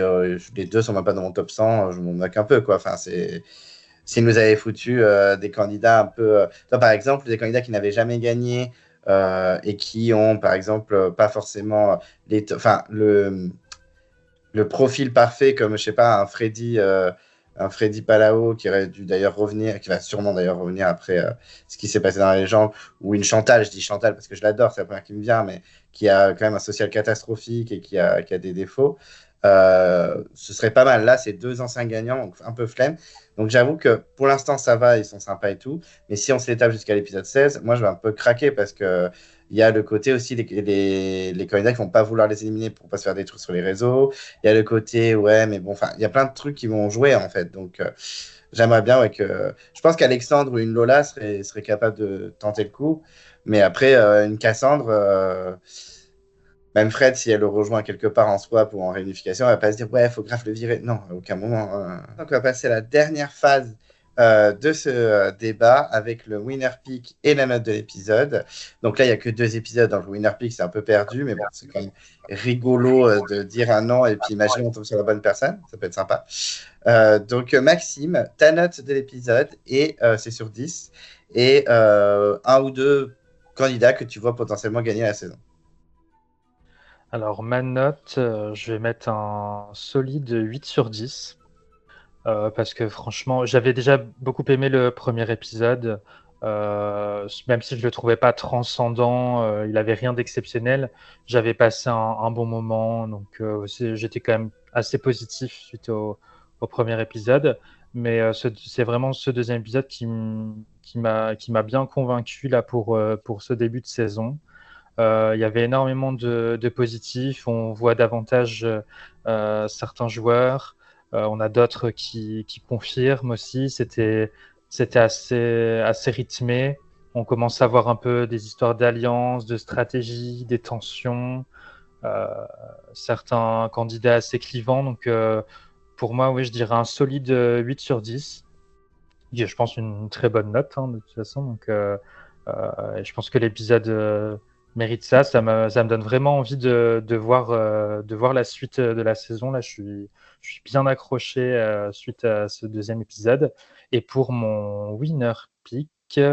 les deux sont même pas dans mon top 100, je m'en moque un peu, quoi. Enfin, s'ils nous avaient foutu des candidats un peu. Toi, par exemple, des candidats qui n'avaient jamais gagné et qui ont, par exemple, pas forcément le profil parfait, comme, je sais pas, un Freddy Palao qui aurait dû d'ailleurs revenir, qui va sûrement d'ailleurs revenir après ce qui s'est passé dans la légende, ou une Chantal, je dis Chantal parce que je l'adore, c'est la première qui me vient, mais qui a quand même un social catastrophique et qui a des défauts. Ce serait pas mal. Là, c'est 2 anciens gagnants, donc un peu flemme. Donc j'avoue que pour l'instant, ça va, ils sont sympas et tout. Mais si on se l'étape jusqu'à l'épisode 16, moi, je vais un peu craquer parce que il y a le côté aussi, les candidats qui vont pas vouloir les éliminer pour pas se faire des trucs sur les réseaux. Il y a le côté, ouais, mais bon, enfin, il y a plein de trucs qui vont jouer, en fait. Donc, j'aimerais bien, ouais, que. Je pense qu'Alexandre ou une Lola serait capable de tenter le coup. Mais après, une Cassandre. Même Fred, si elle le rejoint quelque part en swap ou en réunification, elle va pas se dire ouais, il faut grave le virer. Non, à aucun moment. Donc, on va passer à la dernière phase de ce débat avec le winner pick et la note de l'épisode. Donc là, il n'y a que 2 épisodes. Dans le winner pick, c'est un peu perdu, mais bon, c'est quand même rigolo de dire un nom et puis imaginer on tombe sur la bonne personne. Ça peut être sympa. Donc, Maxime, ta note de l'épisode, et c'est sur 10. Et 1 ou 2 candidats que tu vois potentiellement gagner la saison. Alors, ma note, je vais mettre un solide 8 sur 10. Parce que franchement, j'avais déjà beaucoup aimé le premier épisode. Même si je le trouvais pas transcendant, il avait rien d'exceptionnel. J'avais passé un bon moment, donc j'étais quand même assez positif suite au premier épisode. Mais c'est vraiment ce deuxième épisode qui m'a bien convaincu là pour ce début de saison. Il y avait énormément de positifs. On voit davantage certains joueurs. On a d'autres qui confirment aussi. C'était assez rythmé. On commence à voir un peu des histoires d'alliances, de stratégie, des tensions. Certains candidats assez clivants. Donc, pour moi, oui, je dirais un solide 8 sur 10. Je pense une très bonne note, de toute façon. Donc, je pense que l'épisode mérite ça. Ça me donne vraiment envie de voir la suite de la saison. Là, je suis bien accroché suite à ce deuxième épisode. Et pour mon winner pick, c'est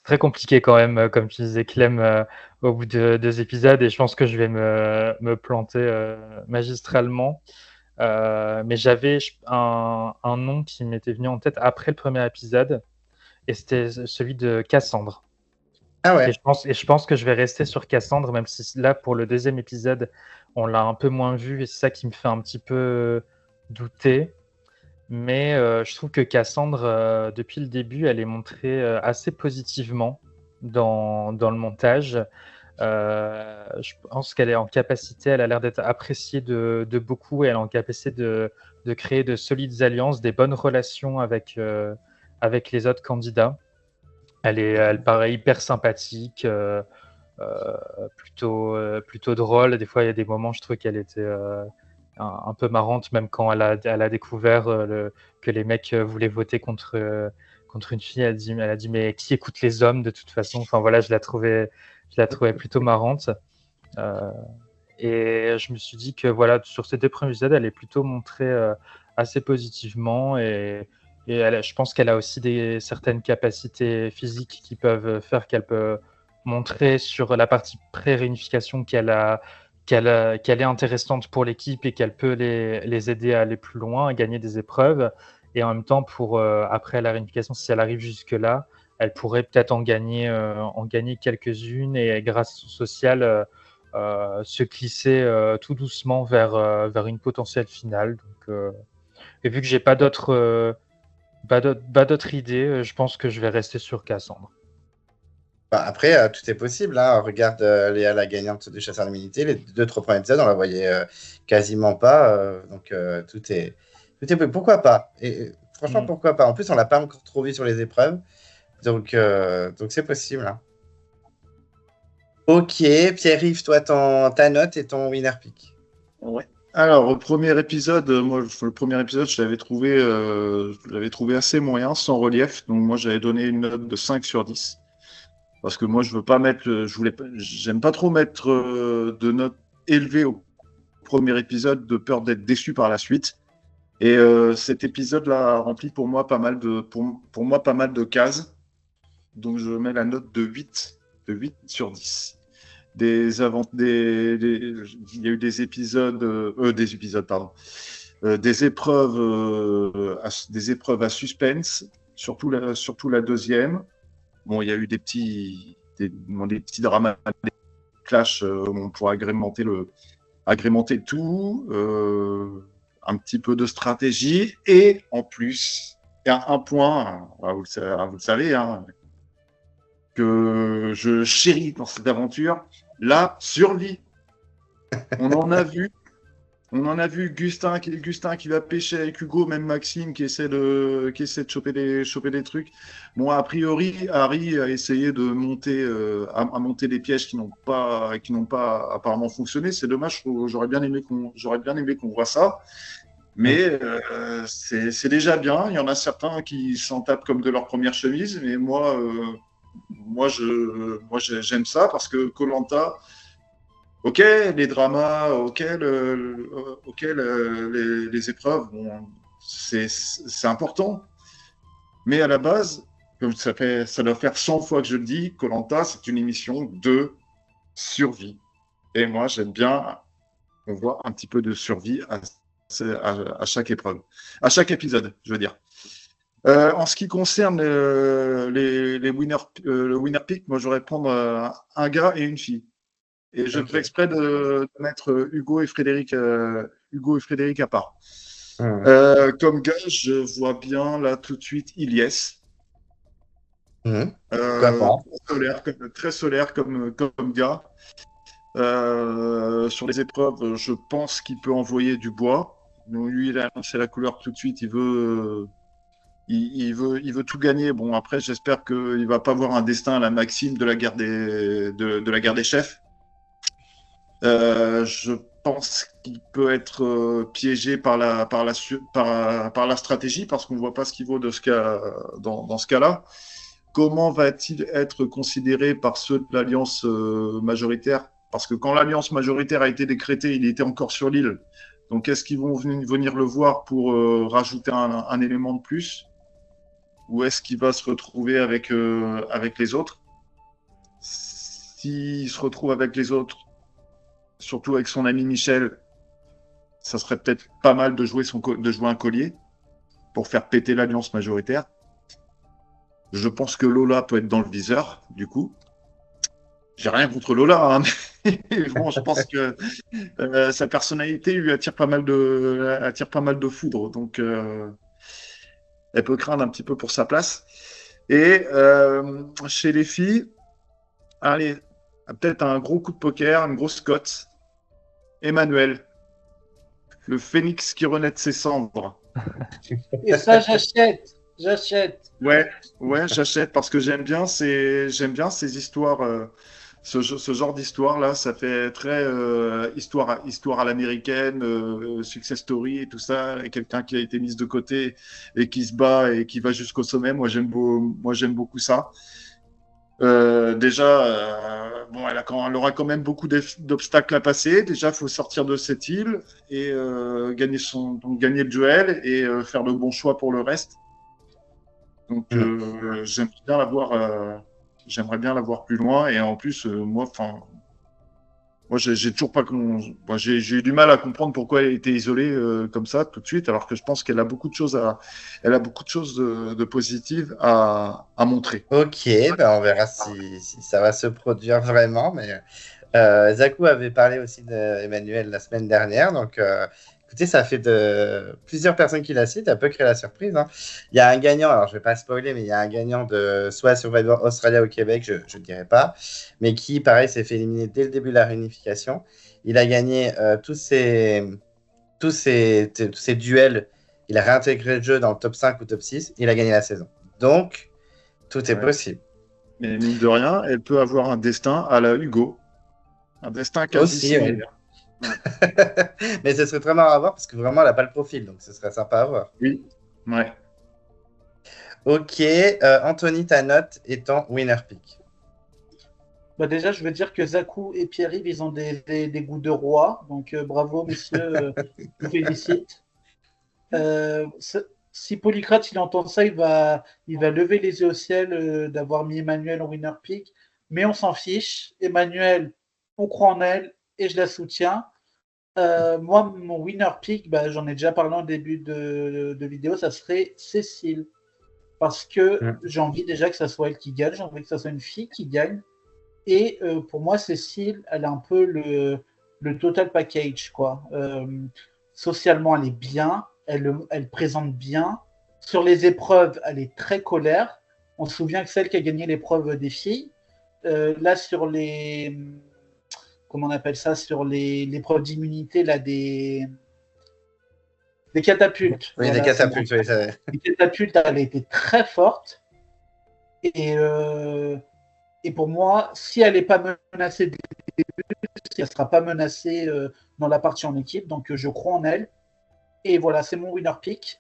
très compliqué quand même, comme tu disais, Clem, au bout de 2 épisodes. Et je pense que je vais me planter magistralement. Mais j'avais un nom qui m'était venu en tête après le premier épisode. Et c'était celui de Cassandre. Ah ouais. Et je pense que je vais rester sur Cassandre, même si là, pour le deuxième épisode, on l'a un peu moins vu, et c'est ça qui me fait un petit peu douter. Mais je trouve que Cassandre, depuis le début, elle est montrée assez positivement dans le montage. Je pense qu'elle est en capacité, elle a l'air d'être appréciée de beaucoup, et elle est en capacité de créer de solides alliances, des bonnes relations avec les autres candidats. Elle paraît hyper sympathique, plutôt drôle. Des fois, il y a des moments, je trouve qu'elle était un peu marrante, même quand elle a découvert que les mecs voulaient voter contre une fille. Elle a dit mais qui écoute les hommes de toute façon. Enfin voilà, je la trouvais plutôt marrante. Et je me suis dit que voilà, sur ces 2 premiers épisodes, elle est plutôt montrée assez positivement, et je pense qu'elle a aussi certaines capacités physiques qui peuvent faire qu'elle peut montrer sur la partie pré-réunification qu'elle est intéressante pour l'équipe et qu'elle peut les aider à aller plus loin, à gagner des épreuves. Et en même temps, après la réunification, si elle arrive jusque-là, elle pourrait peut-être en gagner quelques-unes, et grâce au social, se glisser tout doucement vers une potentielle finale. Donc, et vu que j'ai pas d'autres idées, je pense que je vais rester sur Cassandre. Bah, après, tout est possible. Hein. Regarde Léa, la gagnante du Chasseur d'immunité. Les 2-3 premiers épisodes, on la voyait quasiment pas. Donc, tout est pourquoi pas. Et franchement, pourquoi pas. En plus, on l'a pas encore trop vu sur les épreuves. Donc c'est possible. Hein. Ok, Pierre-Yves, toi, ta note et ton winner pick. Ouais. Alors, le premier épisode, je l'avais trouvé assez moyen, sans relief. Donc, moi, j'avais donné une note de 5 sur 10. Parce que moi, j'aime pas trop mettre de notes élevées au premier épisode, de peur d'être déçu par la suite. Et cet épisode-là a rempli pour moi pas mal de cases. Donc, je mets la note de 8 sur 10. Il y a eu des épreuves à suspense, surtout la deuxième. Bon, il y a eu des petits dramas, des clashs, on pourrait agrémenter le tout, un petit peu de stratégie, et en plus, il y a un point, vous le savez, hein, que je chéris dans cette aventure, la survie. On en a vu Gustin qui va pêcher avec Hugo, même Maxime qui essaie de choper des trucs. Bon, a priori, Harry a essayé de monter des pièges qui n'ont pas apparemment fonctionné. C'est dommage, j'aurais bien aimé qu'on voit ça. Mais c'est déjà bien. Il y en a certains qui s'en tapent comme de leur première chemise, mais moi j'aime ça, parce que Koh-Lanta, ok, les dramas, les épreuves, bon, c'est important. Mais à la base, comme ça doit faire 100 fois que je le dis, Koh-Lanta, c'est une émission de survie. Et moi, j'aime bien qu'on voit un petit peu de survie à chaque épreuve, à chaque épisode, je veux dire. En ce qui concerne le winner pick, moi, j'aurais prendre un gars et une fille. Et je fais exprès de mettre Hugo et Frédéric à part. Comme gars, je vois bien là tout de suite Ilyes. Très solaire comme gars. Sur les épreuves, je pense qu'il peut envoyer du bois. Donc, lui, il a annoncé la couleur tout de suite. Il veut tout gagner. Bon, après, j'espère qu'il va pas avoir un destin à la Maxime de la guerre des chefs. Je pense qu'il peut être piégé par la stratégie, parce qu'on ne voit pas ce qu'il vaut dans ce cas-là. Comment va-t-il être considéré par ceux de l'Alliance majoritaire? Parce que quand l'Alliance majoritaire a été décrétée, il était encore sur l'île. Donc, est-ce qu'ils vont venir le voir pour rajouter un élément de plus? Ou est-ce qu'il va se retrouver avec les autres? S'il se retrouve avec les autres, surtout avec son ami Michel, ça serait peut-être pas mal de jouer un collier pour faire péter l'Alliance majoritaire. Je pense que Lola peut être dans le viseur, du coup. J'ai rien contre Lola, hein, mais bon, je pense que sa personnalité lui attire pas mal de foudre. Donc, elle peut craindre un petit peu pour sa place. Et chez les filles, allez, peut-être un gros coup de poker, une grosse cote. Emmanuel, le phénix qui renaît de ses cendres. Et ça, j'achète. Ouais, j'achète parce que j'aime bien ces histoires, ce genre d'histoire là, ça fait très histoire à l'américaine, success story et tout ça, et quelqu'un qui a été mis de côté et qui se bat et qui va jusqu'au sommet. Moi j'aime beaucoup ça. Déjà, bon, elle aura quand même beaucoup d'obstacles à passer. Déjà, il faut sortir de cette île et gagner le duel et faire le bon choix pour le reste. Donc, j'aimerais bien la voir plus loin. Et en plus, moi, j'ai toujours pas, j'ai eu du mal à comprendre pourquoi elle était isolée comme ça tout de suite, alors que je pense qu'elle a beaucoup de choses de positives à montrer. Ok, ben on verra si ça va se produire vraiment. Mais Zakou avait parlé aussi d'Emmanuel la semaine dernière. Donc, écoutez, ça fait de plusieurs personnes qui la citent. Ça peut créer la surprise, hein. Il y a un gagnant, alors je ne vais pas spoiler, mais il y a un gagnant de soit Survivor Australia au Québec, je ne dirais pas, mais qui, pareil, s'est fait éliminer dès le début de la réunification. Il a gagné tous ces duels. Il a réintégré le jeu dans le top 5 ou top 6. Il a gagné la saison. Donc, tout est possible. Mais mine de rien, elle peut avoir un destin à la Hugo. Un destin quasi Aussi, oui. Mais ce serait très marrant à voir parce que vraiment, elle n'a pas le profil. Donc, ce serait sympa à voir. Oui, ouais. Ok, Anthony, ta note étant winner pick. Bah déjà, je veux dire que Zakou et Pierre-Yves, ils ont des goûts de roi. Donc, bravo, messieurs. Je vous félicite. Si Polycrate il entend ça, il va lever les yeux au ciel d'avoir mis Emmanuel en winner pick. Mais on s'en fiche. Emmanuel, on croit en elle et je la soutiens. Moi, mon winner pick, bah, j'en ai déjà parlé en début de vidéo, ça serait Cécile. Parce que j'ai envie déjà que ça soit elle qui gagne, j'ai envie que ça soit une fille qui gagne. Et pour moi, Cécile, elle a un peu le total package, quoi. Socialement, elle est bien, elle présente bien. Sur les épreuves, elle est très colère. On se souvient que celle qui a gagné l'épreuve des filles, là, sur les. Comment on appelle ça? Sur l'épreuve d'immunité, là, des catapultes. Oui, voilà, des catapultes, oui. Les catapultes, elle a été très forte. Et pour moi, si elle n'est pas menacée dès le début, elle ne sera pas menacée dans la partie en équipe. Donc, je crois en elle. Et voilà, c'est mon winner pick.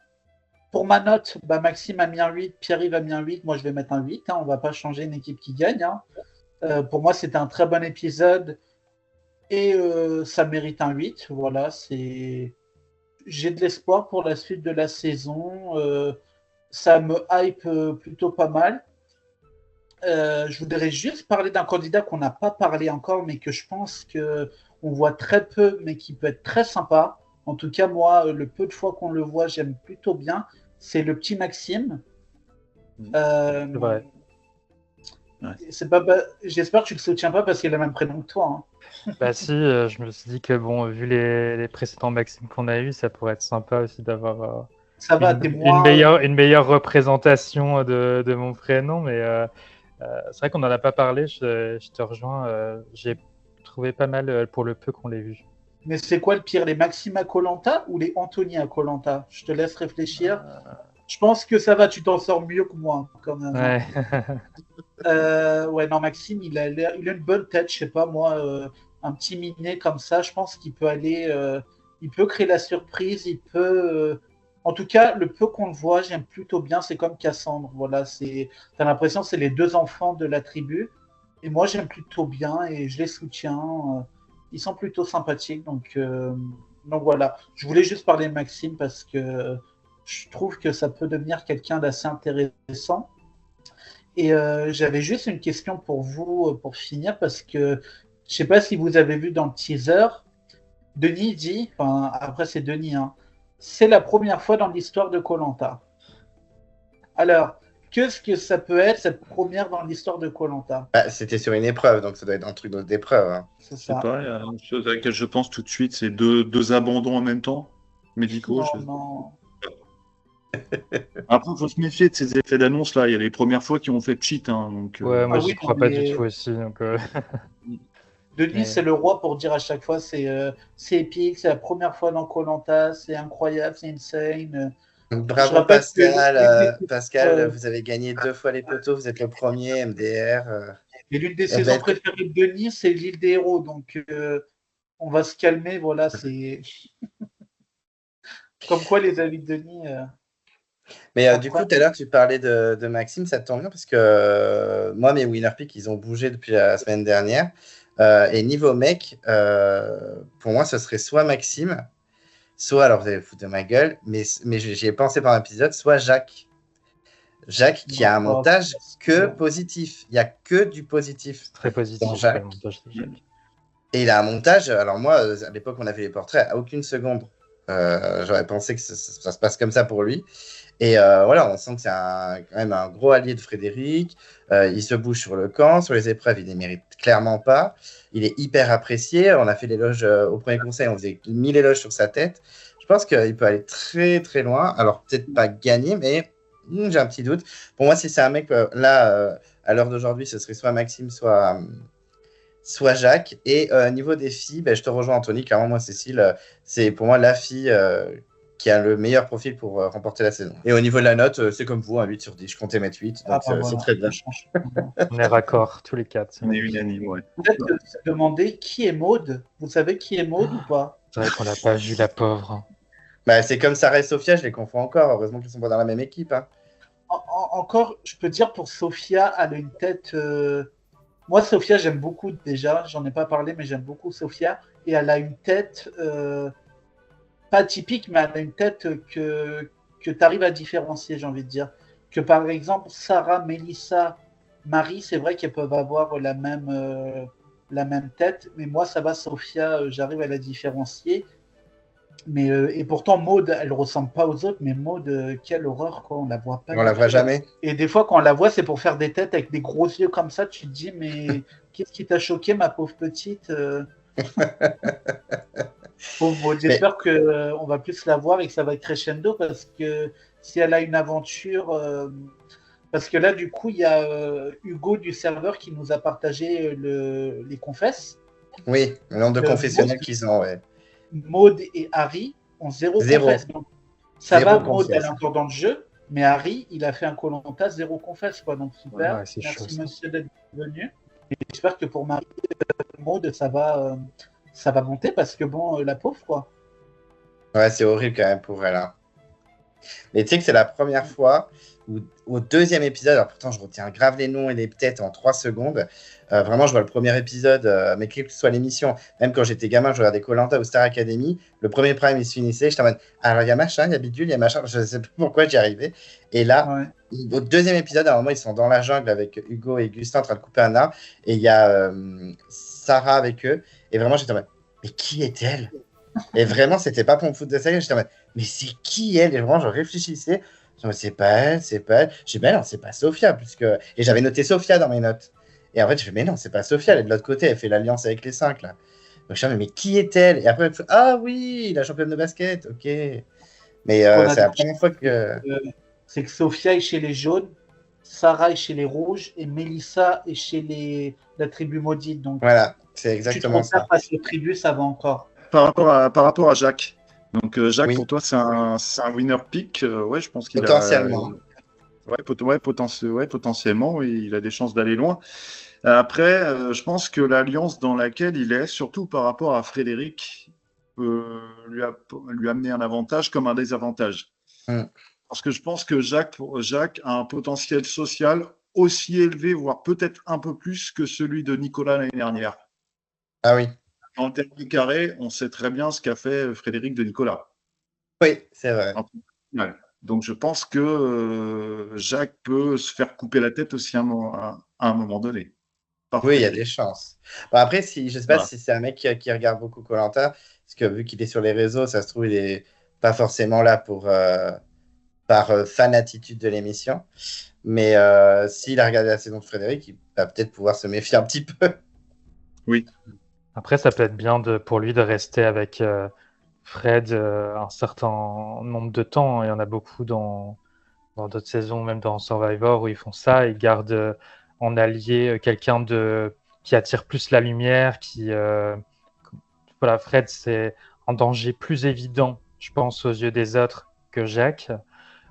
Pour ma note, bah, Maxime a mis un 8, Pierre-Yves a mis un 8. Moi, je vais mettre un 8. Hein, on ne va pas changer une équipe qui gagne. Hein. Pour moi, c'était un très bon épisode. Et ça mérite un 8. Voilà, j'ai de l'espoir pour la suite de la saison. Ça me hype plutôt pas mal. Je voudrais juste parler d'un candidat qu'on n'a pas parlé encore, mais que je pense qu'on voit très peu, mais qui peut être très sympa. En tout cas, moi, le peu de fois qu'on le voit, j'aime plutôt bien. C'est le petit Maxime. C'est vrai. J'espère que tu ne le soutiens pas parce qu'il a le même prénom que toi. Hein. Bah si, je me suis dit que bon, vu les précédents Maxime qu'on a eu, ça pourrait être sympa aussi d'avoir Ça va, une meilleure représentation de mon prénom, mais c'est vrai qu'on n'en a pas parlé, je te rejoins, j'ai trouvé pas mal pour le peu qu'on l'ait vu. Mais c'est quoi le pire, les Maxime à Koh-Lanta ou les Anthony à Koh-Lanta? Je te laisse réfléchir. Je pense que ça va, tu t'en sors mieux que moi, quand même. Ouais. Ouais, non, Maxime, il a une bonne tête, je sais pas, moi, un petit minet comme ça, je pense qu'il peut aller, il peut créer la surprise, il peut. En tout cas, le peu qu'on le voit, j'aime plutôt bien, c'est comme Cassandre. Voilà, t'as l'impression que c'est les deux enfants de la tribu. Et moi, j'aime plutôt bien et je les soutiens. Ils sont plutôt sympathiques, donc voilà. Je voulais juste parler de Maxime parce que je trouve que ça peut devenir quelqu'un d'assez intéressant. Et j'avais juste une question pour vous, pour finir, parce que je sais pas si vous avez vu dans le teaser, Denis dit, enfin après c'est Denis, hein, c'est la première fois dans l'histoire de Koh-Lanta. Alors, qu'est-ce que ça peut être cette première dans l'histoire de Koh-Lanta? Bah, c'était sur une épreuve, donc ça doit être un truc d'épreuve. Hein. C'est ça. Pas, une chose à laquelle je pense tout de suite, c'est deux abandons en même temps, médicaux. Non. Après, il faut se méfier de ces effets d'annonce là. Il y a les premières fois qui ont fait cheat. Hein, donc, Ouais, moi Ah j'y oui, crois pas du tout aussi. Donc, Denis, mais- c'est le roi pour dire à chaque fois c'est épique, c'est la première fois dans koh c'est incroyable, c'est insane. Je Bravo rappelle que Pascal. l'une des Pascal, vous avez gagné 2 fois les poteaux. Vous êtes le premier MDR. et l'une des La saisons belle- préférées de Denis, c'est l'île des héros. Donc, on va se calmer. Voilà, c'est comme quoi les avis de Denis. Mais en du prennent. coup, tout à l'heure, tu parlais de Maxime, ça te tombe bien parce que moi, mes winner picks, ils ont bougé depuis la semaine dernière. Et niveau mec, pour moi, ce serait soit Maxime, soit, alors vous allez vous foutre de ma gueule, mais j'y ai pensé par un épisode, soit Jacques. Jacques qui a un Non, montage que ouais. positif. Il n'y a que du positif c'est très dans positif le Jacques. montage de Jacques. Et il a un montage, alors moi, à l'époque, on a fait les portraits, à aucune seconde. J'aurais pensé que ça se passe comme ça pour lui. Et voilà, on sent que c'est quand même un gros allié de Frédéric. Il se bouge sur le camp, sur les épreuves, il ne les mérite clairement pas. Il est hyper apprécié. On a fait l'éloge au premier conseil, on faisait 1000 éloges sur sa tête. Je pense qu'il peut aller très très loin. Alors peut-être pas gagner, mais j'ai un petit doute. Pour moi, si c'est un mec, à l'heure d'aujourd'hui, ce serait soit Maxime, soit Jacques. Et niveau des filles, ben, je te rejoins Anthony. Clairement, moi, Cécile, c'est pour moi la fille qui a le meilleur profil pour remporter la saison. Et au niveau de la note, c'est comme vous, un 8 sur 10. Je comptais mettre 8, donc c'est Voilà. très bien. On est raccord tous les quatre. on est unanime, ouais. Peut-être que vous demandez qui est Maude. Vous savez qui est Maude ou pas? C'est vrai qu'on l'a pas vu, la pauvre. Bah, c'est comme Sarah et Sophia, je les confonds encore. Heureusement qu'ils sont pas dans la même équipe. Hein. Encore, je peux dire pour Sophia, elle a une tête. Moi, Sophia, j'aime beaucoup déjà. J'en ai pas parlé, mais j'aime beaucoup Sophia. Et elle a une tête pas typique, mais elle a une tête que tu arrives à différencier, j'ai envie de dire. Que par exemple, Sarah, Mélissa, Marie, c'est vrai qu'elles peuvent avoir la même tête, mais moi, ça va, Sophia, j'arrive à la différencier. Mais, et pourtant, Maud, elle ressemble pas aux autres, mais Maud, quelle horreur, quoi, on la voit pas. On la voit jamais. Et des fois, quand on la voit, c'est pour faire des têtes avec des gros yeux comme ça, tu te dis, mais qu'est-ce qui t'a choqué, ma pauvre petite Pauvre Maud, j'espère qu'on va plus la voir et que ça va être crescendo, parce que si elle a une aventure... parce que là, du coup, il y a Hugo du serveur qui nous a partagé les confesses. Oui, le nombre de confessionnels qu'ils ont, ouais. Maud et Harry ont zéro confesse. Donc, ça Zéro va, Maud, confesse. elle est encore dans le jeu, mais Harry, il a fait un Koh-Lanta, zéro confesse, quoi. Donc, super. Ouais, c'est Merci, chaud, ça. monsieur, d'être venu. Et j'espère que pour Marie, Maud, ça va monter, parce que, bon, la pauvre, quoi. Ouais, c'est horrible quand même pour elle. Hein. Mais tu sais que c'est la première fois où, au deuxième épisode, alors pourtant je retiens grave les noms et les têtes en 3 secondes. Vraiment, je vois le premier épisode, mais que ce soit l'émission, même quand j'étais gamin, je regardais Koh-Lanta ou Star Academy, le premier prime il se finissait, j'étais en mode, alors il y a machin, il y a bidule, il y a machin, je ne sais pas pourquoi j'y arrivais. Et là, Ouais. au deuxième épisode, à un moment, ils sont dans la jungle avec Hugo et Gustin en train de couper un arbre, et il y a Sarah avec eux, et vraiment j'étais en mode, mais qui est-elle? Et vraiment, c'était pas pour me foutre de ça. J'étais en mode, mais c'est qui elle? Et vraiment, je réfléchissais. Je me disais, c'est pas elle, c'est pas elle. J'ai dit, mais non, c'est pas Sophia. Puisque... Et j'avais noté Sophia dans mes notes. Et en fait, je fais, mais non, c'est pas Sophia, elle est de l'autre côté, elle fait l'alliance avec les 5 là. Donc je me dis, mais qui est-elle? Et après, je fais, ah oui, la championne de basket, ok. Mais c'est la première fois que. C'est que Sophia est chez les jaunes, Sarah est chez les rouges, et Mélissa est chez la tribu maudite. Donc, Voilà, c'est tu te exactement ça. repères parce que tribu, ça va encore. Par rapport à Jacques. Donc, Jacques, Oui. pour toi, c'est un winner pick. Ouais, je pense qu'il Potentiellement. potentiellement, oui, il a des chances d'aller loin. Après, je pense que l'alliance dans laquelle il est, surtout par rapport à Frédéric, peut lui amener un avantage comme un désavantage. Parce que je pense que Jacques a un potentiel social aussi élevé, voire peut-être un peu plus que celui de Nicolas l'année dernière. Ah oui. En termes de carré, on sait très bien ce qu'a fait Frédéric de Nicolas. Oui, c'est vrai. Ouais. Donc je pense que Jacques peut se faire couper la tête aussi à un moment donné. Oui, il y a des chances. Bon, après, je ne sais pas Voilà. si c'est un mec qui regarde beaucoup koh parce que vu qu'il est sur les réseaux, ça se trouve, il n'est pas forcément là par fanatitude de l'émission. Mais s'il a regardé la saison de Frédéric, il va peut-être pouvoir se méfier un petit peu. Oui. Après, ça peut être bien pour lui de rester avec Fred un certain nombre de temps. Il y en a beaucoup dans d'autres saisons, même dans Survivor, où ils font ça. Ils gardent en allié quelqu'un qui attire plus la lumière, voilà, Fred, c'est un danger plus évident, je pense, aux yeux des autres que Jacques.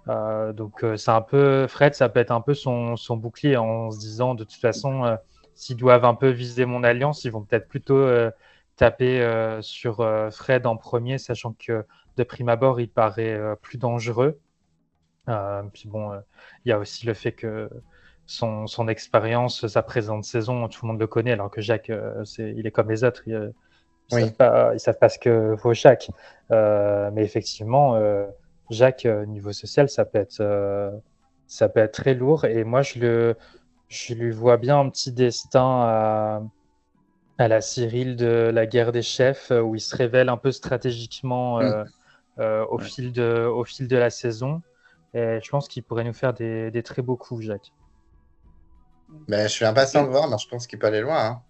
Donc, c'est un peu Fred, ça peut être un peu son bouclier en se disant, de toute façon, s'ils doivent un peu viser mon alliance, ils vont peut-être plutôt taper sur Fred en premier, sachant que de prime abord, il paraît plus dangereux. Puis bon, il y a aussi le fait que son expérience, sa présente saison, tout le monde le connaît, alors que Jacques, il est comme les autres. Ils Oui. savent pas ce que vaut Jacques. Mais effectivement, Jacques, niveau social, ça peut être très lourd. Et moi, je lui vois bien un petit destin à la Cyril de la guerre des chefs, où il se révèle un peu stratégiquement au fil de la saison. Et je pense qu'il pourrait nous faire des très beaux coups, Jacques. Ben, je suis impatient de voir, mais je pense qu'il peut aller loin.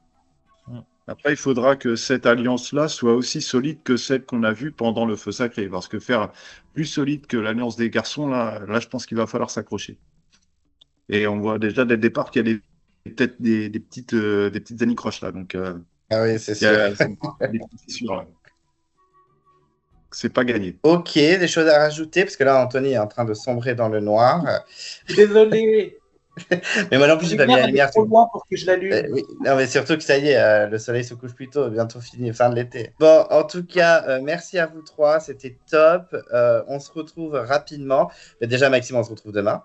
Hein. Après, il faudra que cette alliance-là soit aussi solide que celle qu'on a vue pendant le Feu Sacré. Parce que faire plus solide que l'alliance des garçons, là je pense qu'il va falloir s'accrocher. Et on voit déjà dès le départ qu'il y a peut-être des petites anicroches là. Donc, Ah oui, c'est sûr. c'est sûr. C'est pas gagné. Ok, des choses à rajouter, parce que là, Anthony est en train de sombrer dans le noir. Désolé. Mais moi non plus, j'ai pas mis la lumière. Trop loin pour que je l'allume. Oui. Non, mais surtout que ça y est, le soleil se couche plus tôt, bientôt fini, fin de l'été. Bon, en tout cas, merci à vous trois, c'était top. On se retrouve rapidement. Mais déjà, Maxime, on se retrouve demain.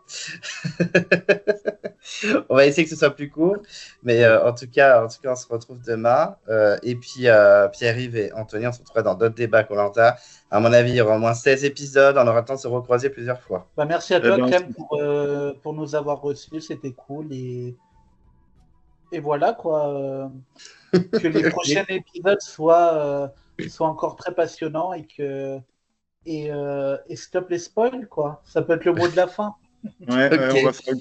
On va essayer que ce soit plus court, mais en tout cas, on se retrouve demain. Et puis, Pierre-Yves et Anthony, on se retrouvera dans d'autres débats Koh-Lanta. À mon avis, il y aura au moins 16 épisodes. On aura le temps de se recroiser plusieurs fois. Bah, merci à toi, Clem, pour nous avoir reçus. C'était cool. Et voilà, quoi. Que les prochains épisodes soient encore très passionnants et stop les spoils, quoi. Ça peut être le mot de la fin. Ouais, okay. On va faire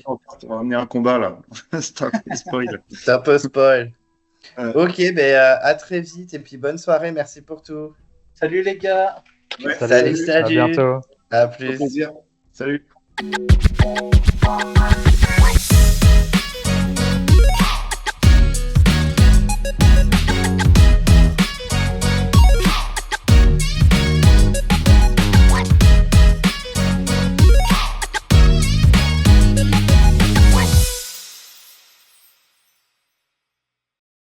on va mener un combat là. Stop les spoils. Stop les spoil. Ok, à très vite et puis bonne soirée. Merci pour tout. Salut les gars. Ouais, salut. À bientôt. À plus. Au plaisir. Salut.